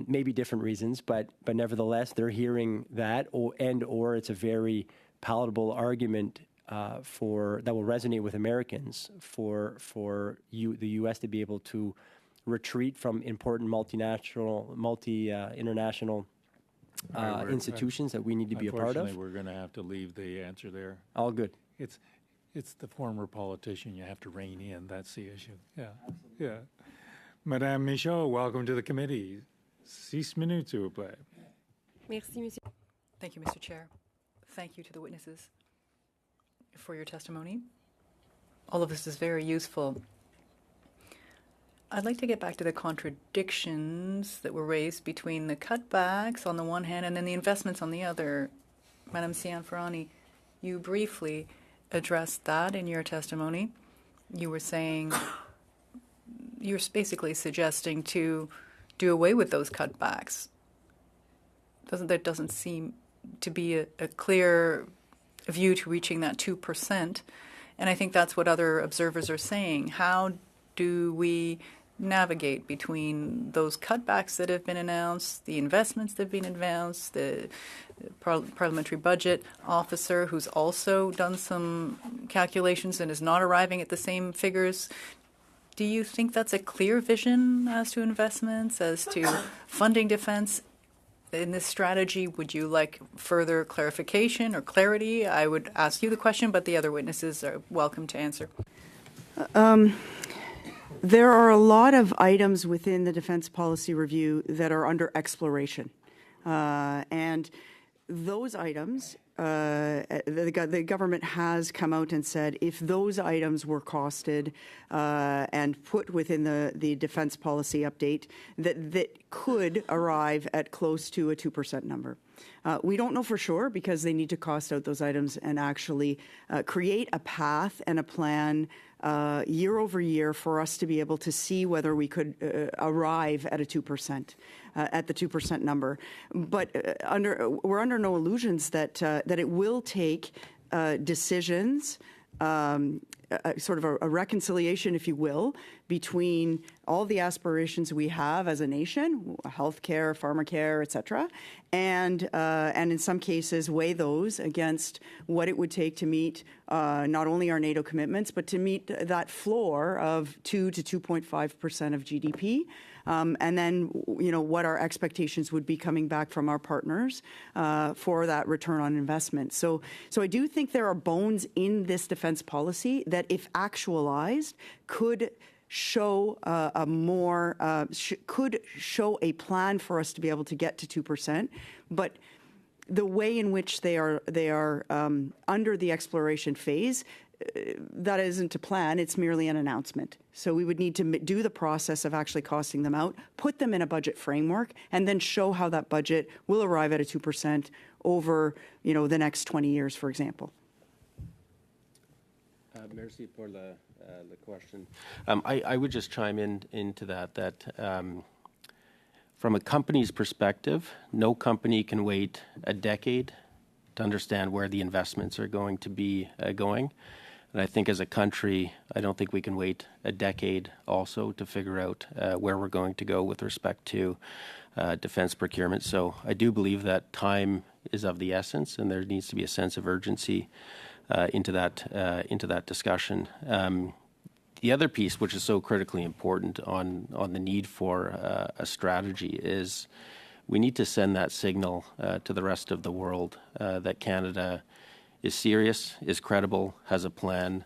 maybe different reasons, but nevertheless, they're hearing that, or it's a very palatable argument for that will resonate with Americans for the U.S. to be able to retreat from important international institutions that we need to be a part of. Unfortunately, we're going to have to leave the answer there. All good. It's the former politician you have to rein in. That's the issue. Yeah. Absolutely. Yeah. Madame Michaud, welcome to the committee. 6 minutes, s'il vous plaît. Merci, Monsieur. Thank you, Mr. Chair. Thank you to the witnesses for your testimony. All of this is very useful. I'd like to get back to the contradictions that were raised between the cutbacks on the one hand and then the investments on the other. Madame Cianfrani, you briefly addressed that in your testimony. You were saying, you're basically suggesting to do away with those cutbacks. That doesn't seem to be a clear view to reaching that 2%. And I think that's what other observers are saying. How do we navigate between those cutbacks that have been announced, the investments that have been announced, the parliamentary budget officer who's also done some calculations and is not arriving at the same figures? Do you think that's a clear vision as to investments, as to funding defense in this strategy? Would you like further clarification or clarity? I would ask you the question, but the other witnesses are welcome to answer. There are a lot of items within the Defense Policy Review that are under exploration. And those items, the government has come out and said if those items were costed and put within the defense policy update, that could arrive at close to a 2% number. We don't know for sure because they need to cost out those items and actually create a path and a plan year over year for us to be able to see whether we could arrive at a 2%, at the 2% number. But we're under no illusions that it will take decisions, sort of a reconciliation, if you will, between all the aspirations we have as a nation, healthcare, pharmacare, et cetera, and in some cases weigh those against what it would take to meet not only our NATO commitments, but to meet that floor of 2 to 2.5% of GDP. And then, what our expectations would be coming back from our partners for that return on investment. So I do think there are bones in this defense policy that, if actualized, could show could show a plan for us to be able to get to 2%. But the way in which they are under the exploration phase, that isn't a plan, it's merely an announcement. So we would need to do the process of actually costing them out, put them in a budget framework, and then show how that budget will arrive at a 2% over, the next 20 years, for example. Merci pour the question. I would just chime into that from a company's perspective, no company can wait a decade to understand where the investments are going to be going. And I think as a country, I don't think we can wait a decade also to figure out where we're going to go with respect to defense procurement. So I do believe that time is of the essence, and there needs to be a sense of urgency into that discussion. The other piece, which is so critically important on the need for a strategy, is we need to send that signal to the rest of the world that Canada is serious, is credible, has a plan,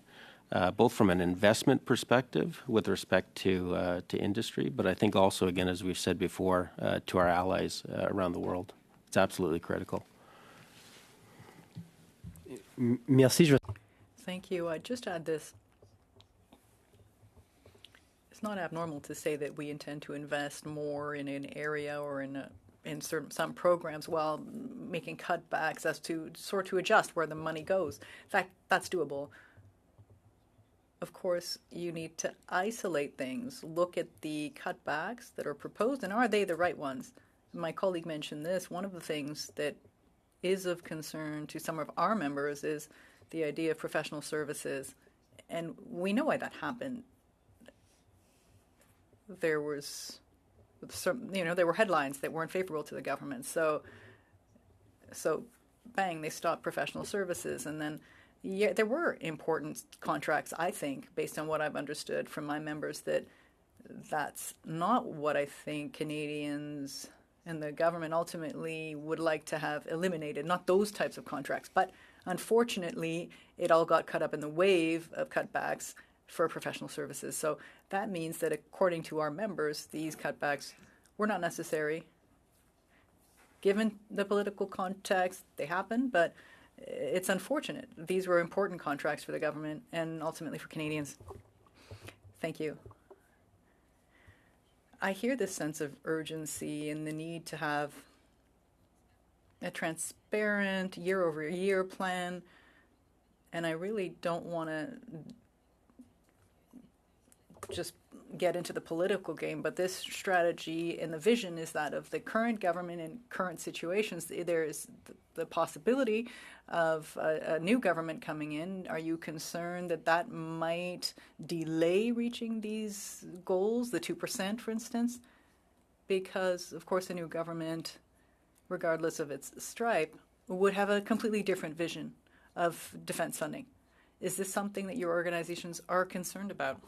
both from an investment perspective with respect to industry, but I think also, again, as we've said before, to our allies around the world. It's absolutely critical. Merci. Thank you. I'd just add this. It's not abnormal to say that we intend to invest more in an area or in some programs while making cutbacks as to adjust where the money goes. In fact, that's doable. Of course, you need to isolate things, look at the cutbacks that are proposed, and are they the right ones? My colleague mentioned this. One of the things that is of concern to some of our members is the idea of professional services. And we know why that happened. there was some, there were headlines that weren't favorable to the government. So bang, they stopped professional services. And then, yeah, there were important contracts, I think, based on what I've understood from my members, that's not what I think Canadians and the government ultimately would like to have eliminated, not those types of contracts. But unfortunately, it all got caught up in the wave of cutbacks for professional services. So that means that according to our members, these cutbacks were not necessary. Given the political context, they happened, but it's unfortunate. These were important contracts for the government and ultimately for Canadians. Thank you. I hear this sense of urgency and the need to have a transparent year-over-year plan, and I really don't want to just get into the political game, but this strategy and the vision is that of the current government in current situations. There is the possibility of a new government coming in. Are you concerned that might delay reaching these goals, the 2%, for instance? Because, of course, a new government, regardless of its stripe, would have a completely different vision of defense funding. Is this something that your organizations are concerned about?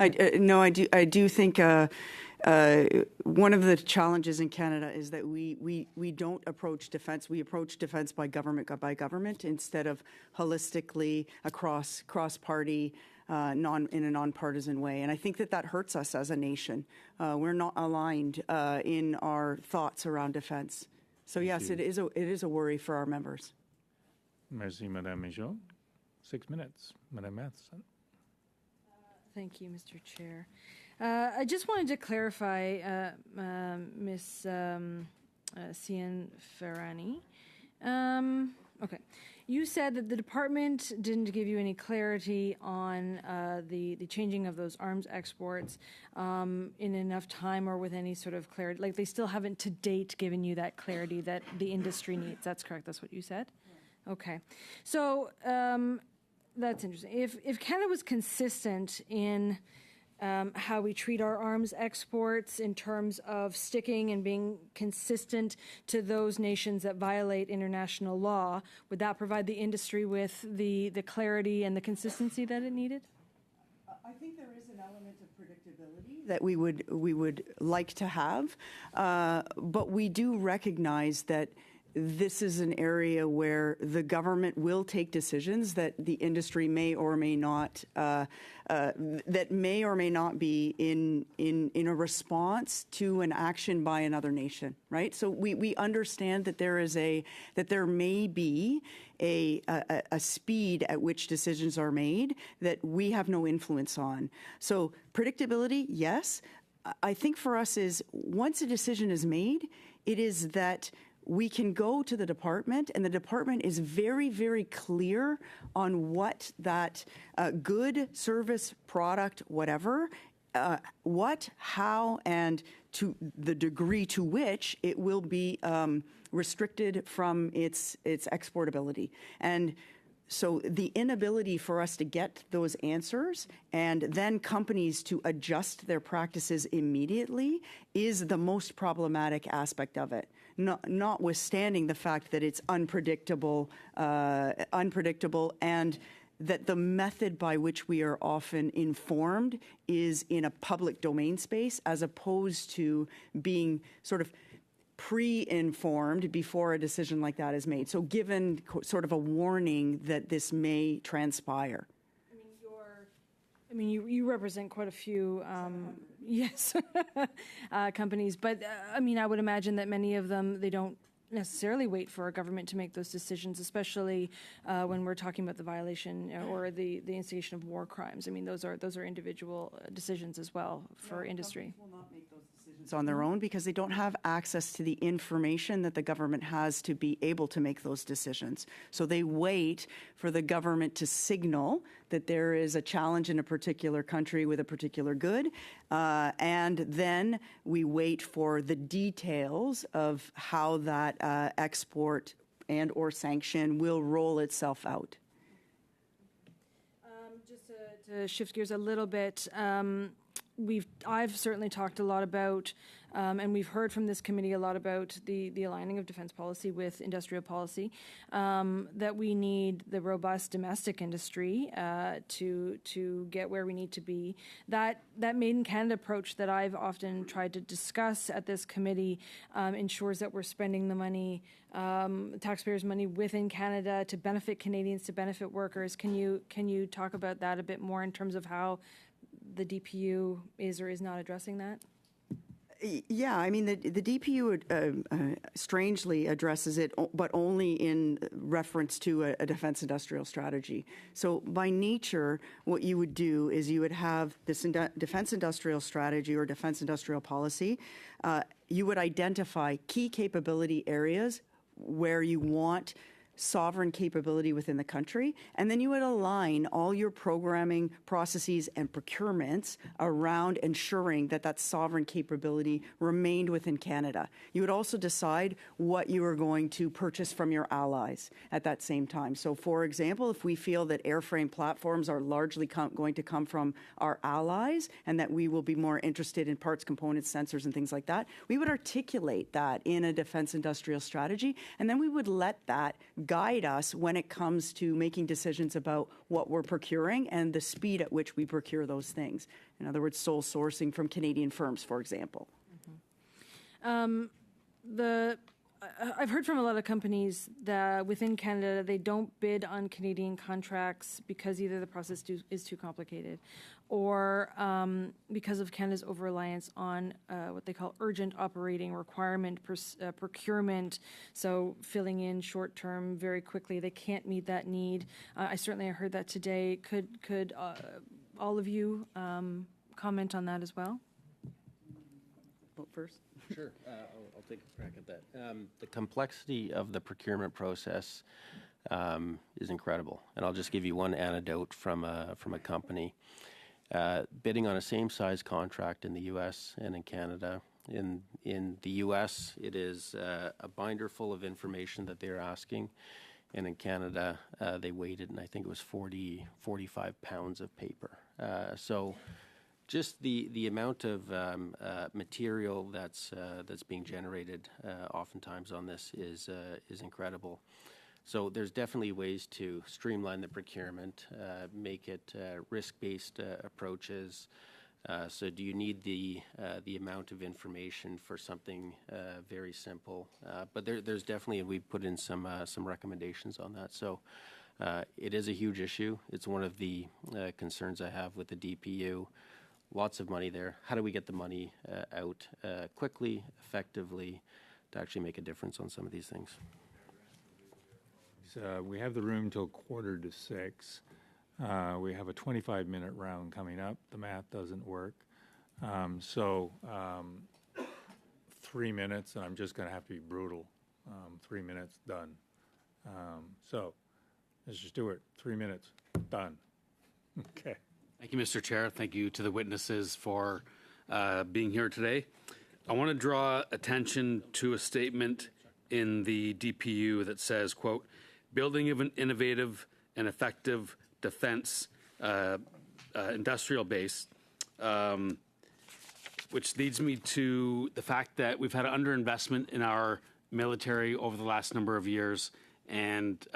I do think one of the challenges in Canada is that we don't approach defense. We approach defense by government instead of holistically across cross-party, in a nonpartisan way. And I think that hurts us as a nation. We're not aligned in our thoughts around defense. So yes, it is a worry for our members. Merci, Madame Michaud. 6 minutes, Madame Matheson. Thank you, Mr. Chair. I just wanted to clarify, Ms. Cian Ferrani. Okay. You said that the department didn't give you any clarity on the changing of those arms exports in enough time or with any sort of clarity. Like, they still haven't to date given you that clarity that the industry needs. That's correct. That's what you said? Yeah. Okay. So that's interesting. If Canada was consistent in how we treat our arms exports in terms of sticking and being consistent to those nations that violate international law, would that provide the industry with the clarity and the consistency that it needed? I think there is an element of predictability that we would like to have, but we do recognize that this is an area where the government will take decisions that the industry may or may not be in a response to an action by another nation, right? So we understand that there may be a speed at which decisions are made that we have no influence on. So predictability, yes. I think for us is once a decision is made, it is that we can go to the department, and the department is very, very clear on what that good service, product, whatever, what, how, and to the degree to which it will be restricted from its exportability. And so the inability for us to get those answers and then companies to adjust their practices immediately is the most problematic aspect of it. Notwithstanding the fact that it's unpredictable, and that the method by which we are often informed is in a public domain space as opposed to being sort of pre-informed before a decision like that is made. So given sort of a warning that this may transpire. You represent quite a few, yes, companies, but I would imagine that many of them, they don't necessarily wait for a government to make those decisions, especially when we're talking about the violation or the instigation of war crimes. Those are individual decisions as well for industry. Companies will not make those decisions on their own because they don't have access to the information that the government has to be able to make those decisions. So they wait for the government to signal that there is a challenge in a particular country with a particular good, and then we wait for the details of how that export and or sanction will roll itself out. To shift gears a little bit, I've certainly talked a lot about, and we've heard from this committee a lot about the aligning of defense policy with industrial policy, that we need the robust domestic industry to get where we need to be. That Made in Canada approach that I've often tried to discuss at this committee ensures that we're spending the money, taxpayers' money within Canada to benefit Canadians, to benefit workers. Can you talk about that a bit more in terms of how the DPU is or is not addressing that? Yeah, I mean, the DPU strangely addresses it, but only in reference to a defense industrial strategy. So by nature, what you would do is you would have this defense industrial strategy or defense industrial policy. You would identify key capability areas where you want sovereign capability within the country, and then you would align all your programming processes and procurements around ensuring that that sovereign capability remained within Canada. You would also decide what you are going to purchase from your allies at that same time. So, for example, if we feel that airframe platforms are largely going to come from our allies and that we will be more interested in parts, components, sensors, and things like that, we would articulate that in a defense industrial strategy, and then we would let that guide us when it comes to making decisions about what we're procuring and the speed at which we procure those things. In other words, sole sourcing from Canadian firms, for example. I've heard from a lot of companies that within Canada, they don't bid on Canadian contracts because either the process is too complicated or because of Canada's over-reliance on what they call urgent operating requirement procurement, so filling in short-term very quickly. They can't meet that need. I certainly heard that today. Could all of you comment on that as well? Vote first. Sure, I'll take a crack at that. The complexity of the procurement process is incredible, and I'll just give you one anecdote from a company bidding on a same-size contract in the U.S. and in Canada. In the U.S., it is a binder full of information that they're asking, and in Canada, they weighted, and I think it was 45 pounds of paper. So. Just the amount of material that's being generated oftentimes on this is incredible. So there's definitely ways to streamline the procurement, make it risk-based approaches. So do you need the amount of information for something very simple? But there's definitely, we've put in some recommendations on that. So it is a huge issue. It's one of the concerns I have with the DPU. Lots of money there. How do we get the money out quickly, effectively, to actually make a difference on some of these things? So we have the room till 5:45. We have a 25-minute round coming up. The math doesn't work. 3 minutes, and I'm just going to have to be brutal. 3 minutes, done. So, Mr. Stewart, 3 minutes, done. Okay. Thank you, Mr. Chair. Thank you to the witnesses for being here today. I want to draw attention to a statement in the DPU that says, quote, building of an innovative and effective defense industrial base, which leads me to the fact that we've had an underinvestment in our military over the last number of years, and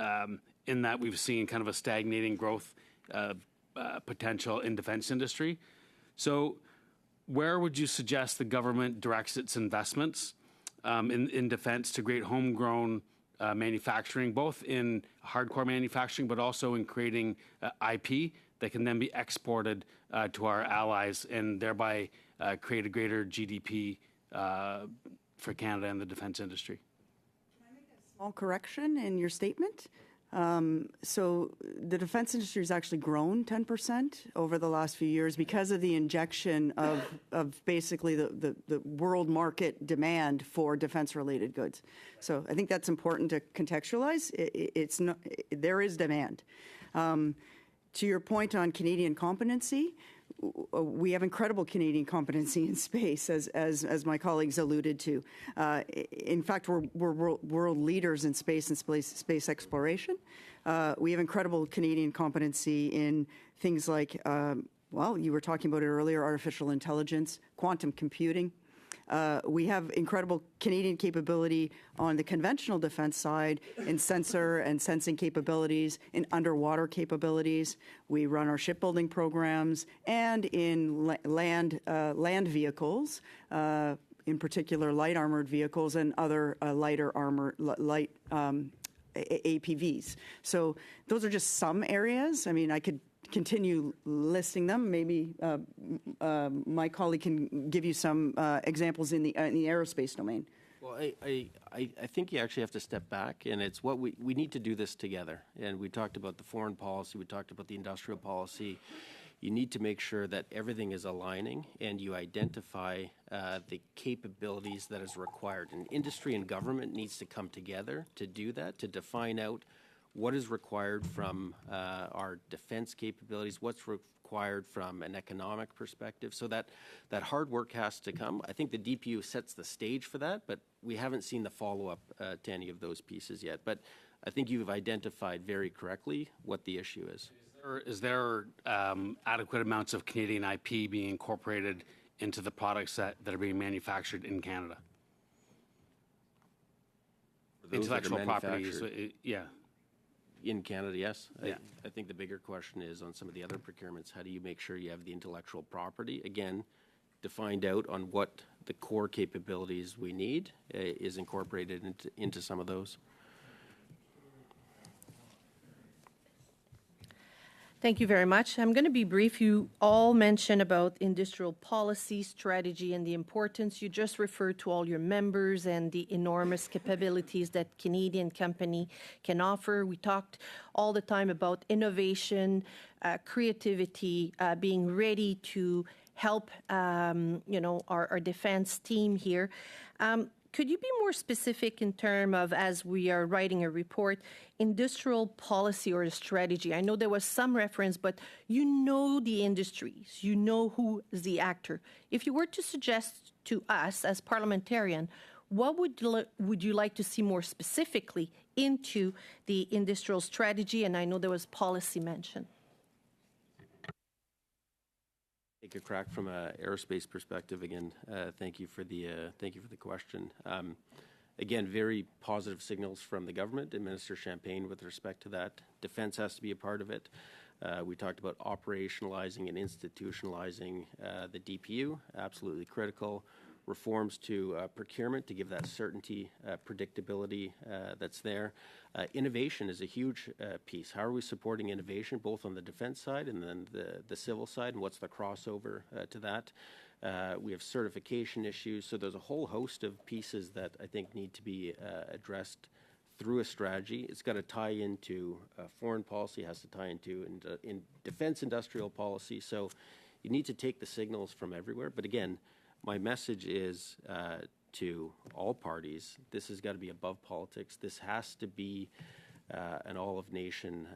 in that we've seen kind of a stagnating growth potential in defense industry. So where would you suggest the government directs its investments in defense to create homegrown manufacturing, both in hardcore manufacturing, but also in creating IP that can then be exported to our allies and thereby create a greater GDP for Canada and the defense industry? Can I make a small correction in your statement? So the defense industry has actually grown 10% over the last few years because of the injection of basically the world market demand for defense-related goods. So I think that's important to contextualize. It's not, there is demand. To your point on Canadian competency, we have incredible Canadian competency in space, as my colleagues alluded to. In fact, we're world leaders in space and space exploration. We have incredible Canadian competency in things like, well, you were talking about it earlier, artificial intelligence, quantum computing. We have incredible Canadian capability on the conventional defense side in sensor and sensing capabilities, in underwater capabilities. We run our shipbuilding programs, and in land vehicles, in particular light armored vehicles and other lighter APVs. So those are just some areas. I mean, I could continue listing them. Maybe my colleague can give you some examples in the aerospace domain. Well, I think you actually have to step back, and it's what we need to do this together. And we talked about the foreign policy, we talked about the industrial policy. You need to make sure that everything is aligning and you identify the capabilities that is required. And industry and government needs to come together to do that, to define out what is required from our defense capabilities, what's required from an economic perspective. So that hard work has to come. I think the DPU sets the stage for that, but we haven't seen the follow-up to any of those pieces yet. But I think you've identified very correctly what the issue is. Is there adequate amounts of Canadian IP being incorporated into the products that are being manufactured in Canada? Intellectual property, yeah. In Canada, yes. Yeah. I think the bigger question is on some of the other procurements, how do you make sure you have the intellectual property, again, to find out on what the core capabilities we need is incorporated into some of those. Thank you very much. I'm going to be brief. You all mentioned about industrial policy, strategy, and the importance. You just referred to all your members and the enormous capabilities that Canadian company can offer. We talked all the time about innovation, creativity, being ready to help, our defense team here. Could you be more specific in terms of, as we are writing a report, industrial policy or strategy? I know there was some reference, but you know the industries, you know who is the actor. If you were to suggest to us as parliamentarian, what would you like to see more specifically into the industrial strategy? And I know there was policy mentioned. Take a crack from an aerospace perspective again. Thank you for the question. Again, very positive signals from the government and Minister Champagne with respect to that. Defense has to be a part of it. We talked about operationalizing and institutionalizing the DPU, absolutely critical. Reforms to procurement to give that certainty, predictability that's there. Innovation is a huge piece. How are we supporting innovation, both on the defense side and then the civil side, and what's the crossover to that? We have certification issues, so there's a whole host of pieces that I think need to be addressed through a strategy. It's got to tie into foreign policy, has to tie into in defense industrial policy, so you need to take the signals from everywhere. But again, my message is to all parties, this has got to be above politics. This has to be an all-of-nation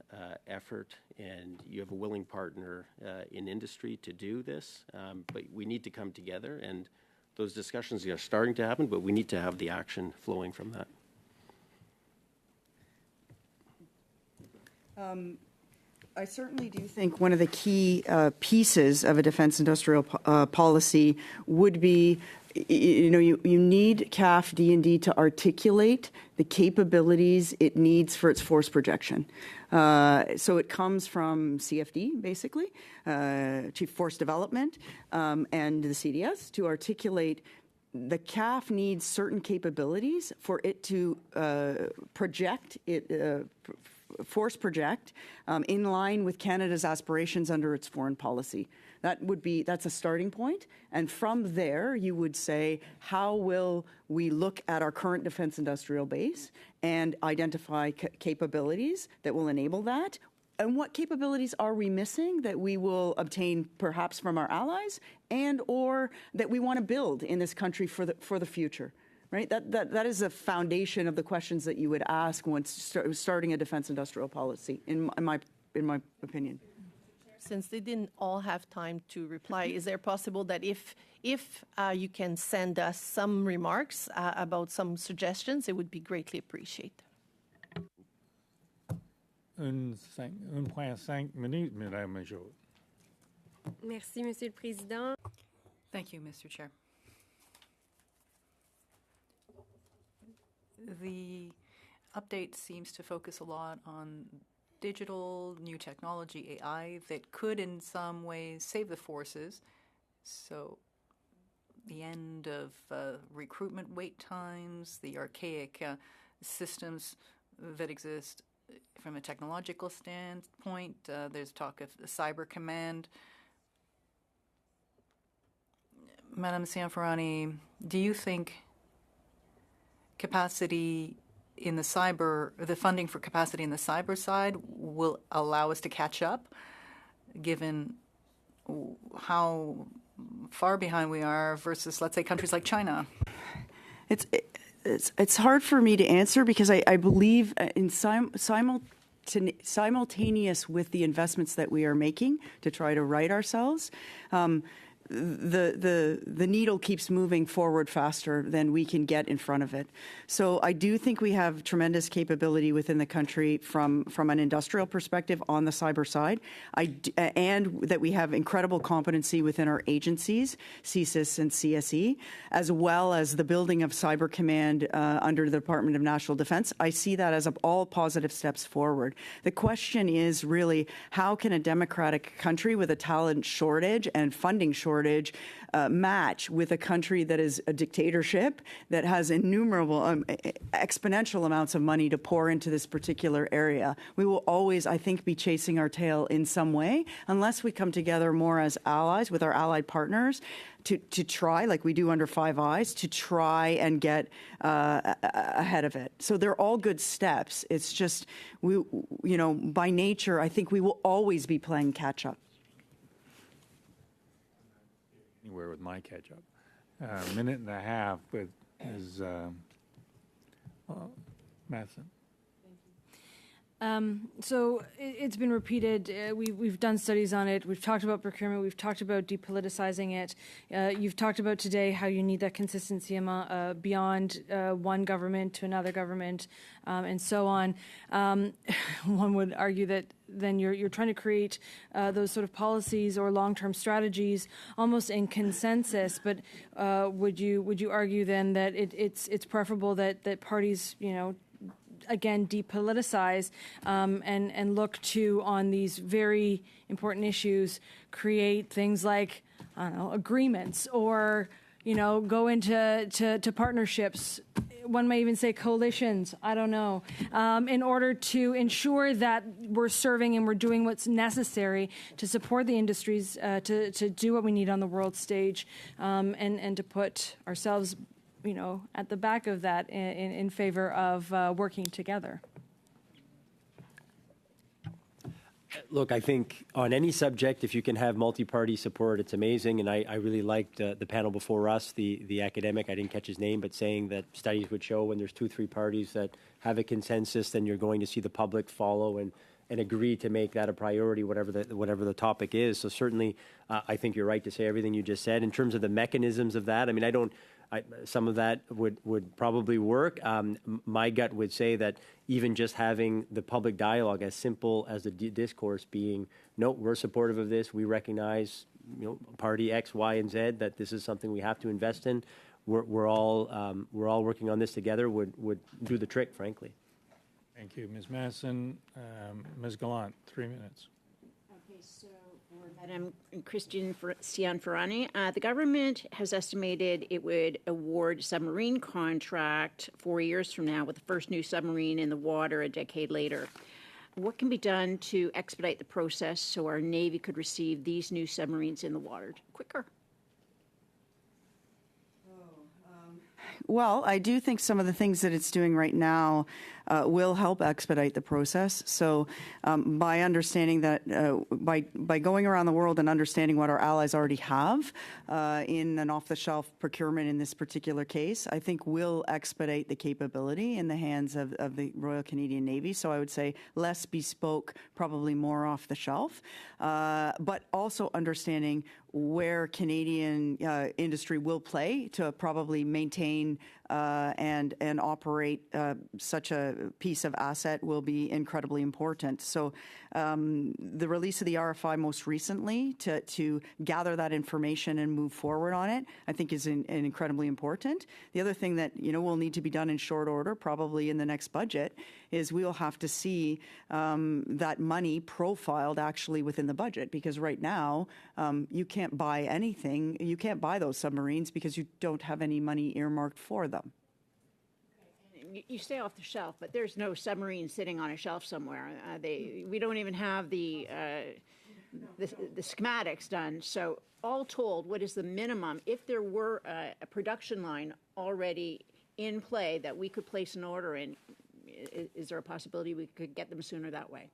effort, and you have a willing partner in industry to do this, but we need to come together, and those discussions are starting to happen, but we need to have the action flowing from that. I certainly do think one of the key pieces of a defense industrial policy would be, you need CAF D&D to articulate the capabilities it needs for its force projection. So it comes from CFD, basically, Chief Force Development, and the CDS to articulate the CAF needs certain capabilities for it to project it. Force project in line with Canada's aspirations under its foreign policy. That's a starting point. And from there, you would say, how will we look at our current defense industrial base and identify capabilities that will enable that? And what capabilities are we missing that we will obtain perhaps from our allies and or that we want to build in this country for the future? Right, that is a foundation of the questions that you would ask when starting a defense industrial policy, in my opinion. since they didn't all have time to reply, is there possible that if you can send us some remarks about some suggestions, it would be greatly appreciated. 1.5 minutes, Mesdames et Messieurs. Merci, Monsieur le Président. Thank you, Mr. Chair. The update seems to focus a lot on digital, new technology, AI, that could in some ways save the forces. So the end of recruitment wait times, the archaic systems that exist from a technological standpoint. There's talk of the cyber command. Madame Cianfrani, do you think capacity in the funding for capacity in the cyber side will allow us to catch up, given how far behind we are versus, let's say, countries like China? It's hard for me to answer because I believe in simultaneous with the investments that we are making to try to right ourselves, the needle keeps moving forward faster than we can get in front of it. So I do think we have tremendous capability within the country from an industrial perspective on the cyber side, and that we have incredible competency within our agencies, CSIS and CSE, as well as the building of Cyber Command under the Department of National Defense. I see that as all positive steps forward. The question is really, how can a democratic country with a talent shortage and funding shortage match with a country that is a dictatorship that has innumerable, exponential amounts of money to pour into this particular area? We will always, I think, be chasing our tail in some way unless we come together more as allies with our allied partners to try, like we do under Five Eyes, to try and get ahead of it. So they're all good steps. It's just, by nature, I think we will always be playing catch up. Anywhere with my catch-up. A minute and a half with Ms. Matson. So it's been repeated. We've done studies on it. We've talked about procurement. We've talked about depoliticizing it. You've talked about today how you need that consistency beyond one government to another government, and so on. One would argue that then you're trying to create those sort of policies or long-term strategies almost in consensus. But would you argue then that it's preferable that parties again depoliticize and look to, on these very important issues, create things like, I don't know, agreements, or go into partnerships? One may even say coalitions, I don't know, in order to ensure that we're serving and we're doing what's necessary to support the industries, to do what we need on the world stage, and to put ourselves at the back of that in favor of working together. Look, I think on any subject, if you can have multi-party support, it's amazing. And I really liked the panel before us, the academic, I didn't catch his name, but saying that studies would show when there's 2-3 parties that have a consensus, then you're going to see the public follow and agree to make that a priority, whatever the topic is. So certainly, I think you're right to say everything you just said. In terms of the mechanisms of that, I mean, some of that would probably work. My gut would say that even just having the public dialogue, as simple as the discourse being, no, we're supportive of this. We recognize, party X, Y, and Z, that this is something we have to invest in. We're all working on this together. Would do the trick, frankly. Thank you, Ms. Masson. Ms. Gallant, 3 minutes. Okay, so for Madame Christian Cianfrani, the government has estimated it would award a submarine contract 4 years from now, with the first new submarine in the water a decade later. What can be done to expedite the process so our Navy could receive these new submarines in the water quicker? Well, I do think some of the things that it's doing right now will help expedite the process. So by understanding that, by going around the world and understanding what our allies already have in an off-the-shelf procurement in this particular case, I think will expedite the capability in the hands of the Royal Canadian Navy. So I would say less bespoke, probably more off the shelf, but also understanding where Canadian industry will play to probably maintain and operate such a piece of asset will be incredibly important. So the release of the RFI most recently to gather that information and move forward on it, I think is incredibly important. The other thing that will need to be done in short order, probably in the next budget, is we'll have to see that money profiled actually within the budget, because right now you can't buy anything. You can't buy those submarines because you don't have any money earmarked for them. You stay off the shelf, but there's no submarine sitting on a shelf somewhere. We don't even have the schematics done. So all told, what is the minimum, if there were a production line already in play that we could place an order in, is there a possibility we could get them sooner that way?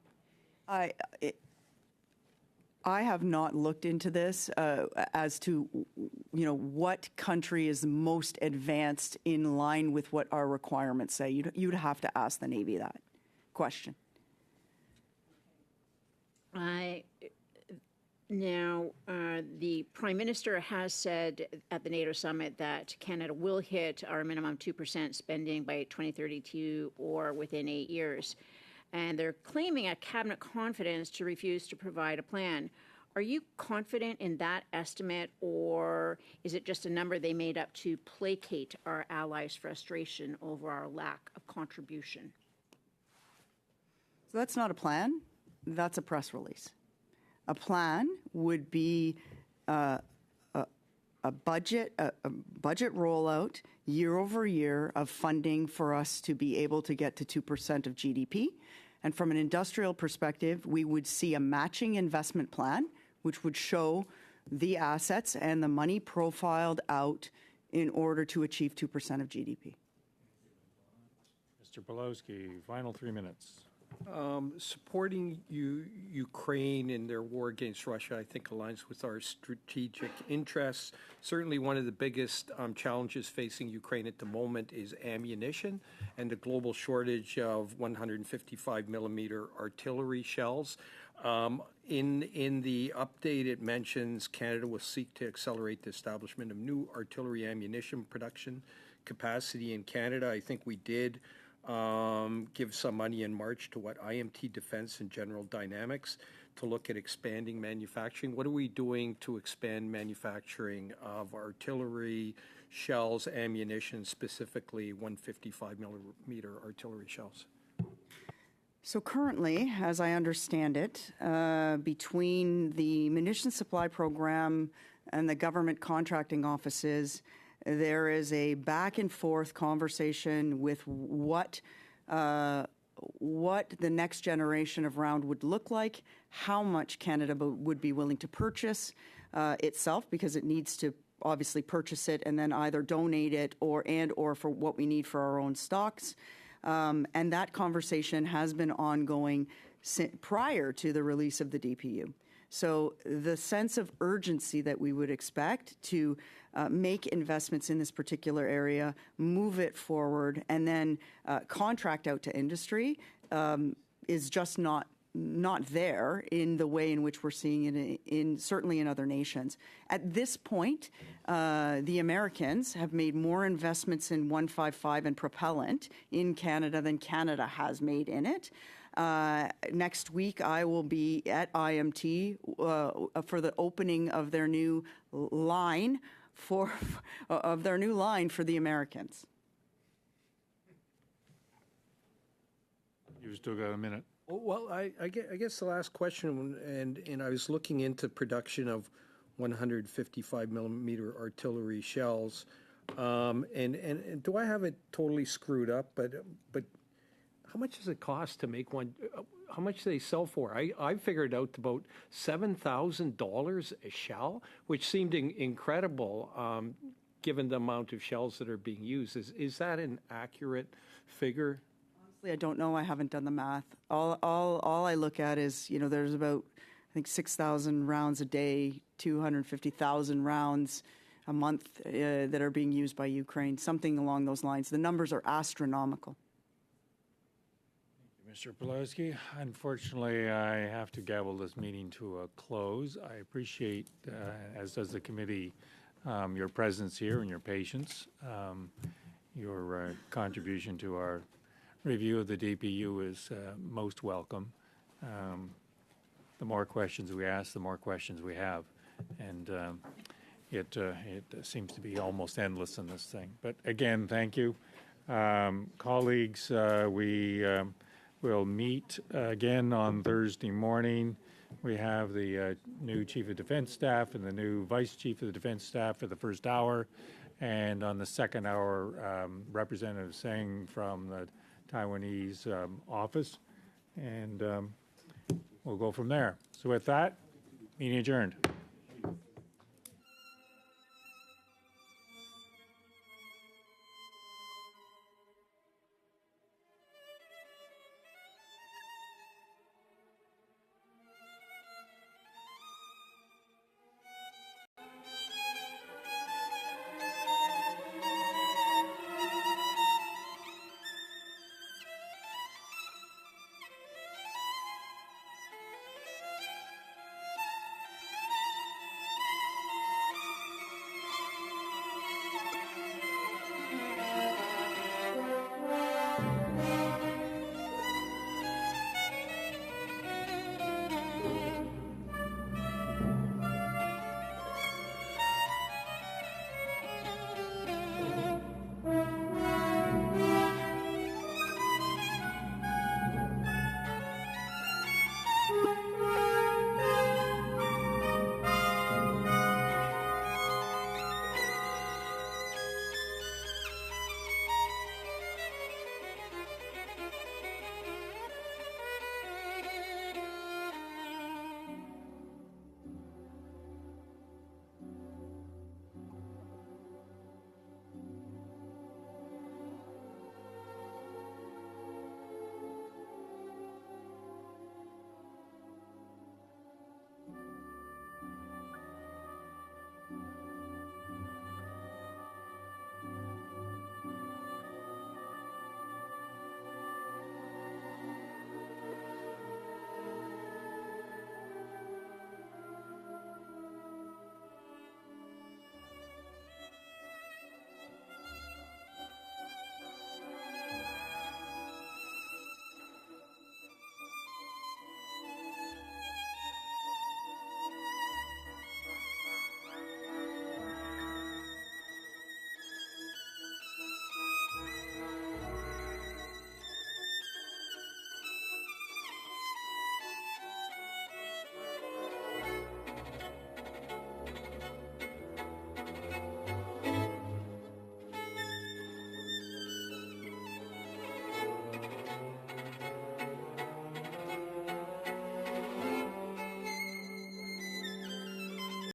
I have not looked into this as to, what country is most advanced in line with what our requirements say. You'd have to ask the Navy that question. Now, the Prime Minister has said at the NATO summit that Canada will hit our minimum 2% spending by 2032 or within 8 years. And they're claiming a cabinet confidence to refuse to provide a plan. Are you confident in that estimate, or is it just a number they made up to placate our allies' frustration over our lack of contribution? So that's not a plan. That's a press release. A plan would be a budget rollout year over year of funding for us to be able to get to 2% of GDP. And from an industrial perspective, we would see a matching investment plan, which would show the assets and the money profiled out in order to achieve 2% of GDP. Mr. Pawlowski, final 3 minutes. Supporting Ukraine in their war against Russia, I think, aligns with our strategic interests. Certainly one of the biggest challenges facing Ukraine at the moment is ammunition and the global shortage of 155 millimeter artillery shells. In the update, it mentions Canada will seek to accelerate the establishment of new artillery ammunition production capacity in Canada. I think we did give some money in March to IMT Defense and General Dynamics to look at expanding manufacturing. What are we doing to expand manufacturing of artillery shells, ammunition, specifically 155 millimeter artillery shells? So currently, as I understand it, between the munitions supply program and the government contracting offices, there is a back and forth conversation with what the next generation of round would look like, how much Canada would be willing to purchase itself, because it needs to obviously purchase it and then either donate it or for what we need for our own stocks. And that conversation has been ongoing prior to the release of the DPU. So the sense of urgency that we would expect to make investments in this particular area, move it forward, and then contract out to industry is just not there in the way in which we're seeing it certainly in other nations. At this point, the Americans have made more investments in 155 and propellant in Canada than Canada has made in it. Next week, I will be at IMT for the opening of their new line for the Americans. You've still got a minute. Well, I guess the last question, and I was looking into production of 155 millimeter artillery shells, and do I have it totally screwed up? But how much does it cost to make one? How much do they sell for? I figured out about $7,000 a shell, which seemed incredible. given the amount of shells that are being used. Is that an accurate figure? Honestly, I don't know. I haven't done the math. All I look at is, you know, there's about, I think, 6,000 rounds a day, 250,000 rounds a month that are being used by Ukraine, something along those lines. The numbers are astronomical. Mr. Pulaski, unfortunately, I have to gavel this meeting to a close. I appreciate, as does the committee, your presence here and your patience. Your contribution to our review of the DPU is most welcome. The more questions we ask, the more questions we have. And it seems to be almost endless in this thing. But again, thank you. Colleagues, we will meet again on Thursday morning. We have the new Chief of Defense Staff and the new Vice Chief of the Defense Staff for the first hour. And on the second hour, Representative Singh from the Taiwanese office. And we'll go from there. So with that, meeting adjourned.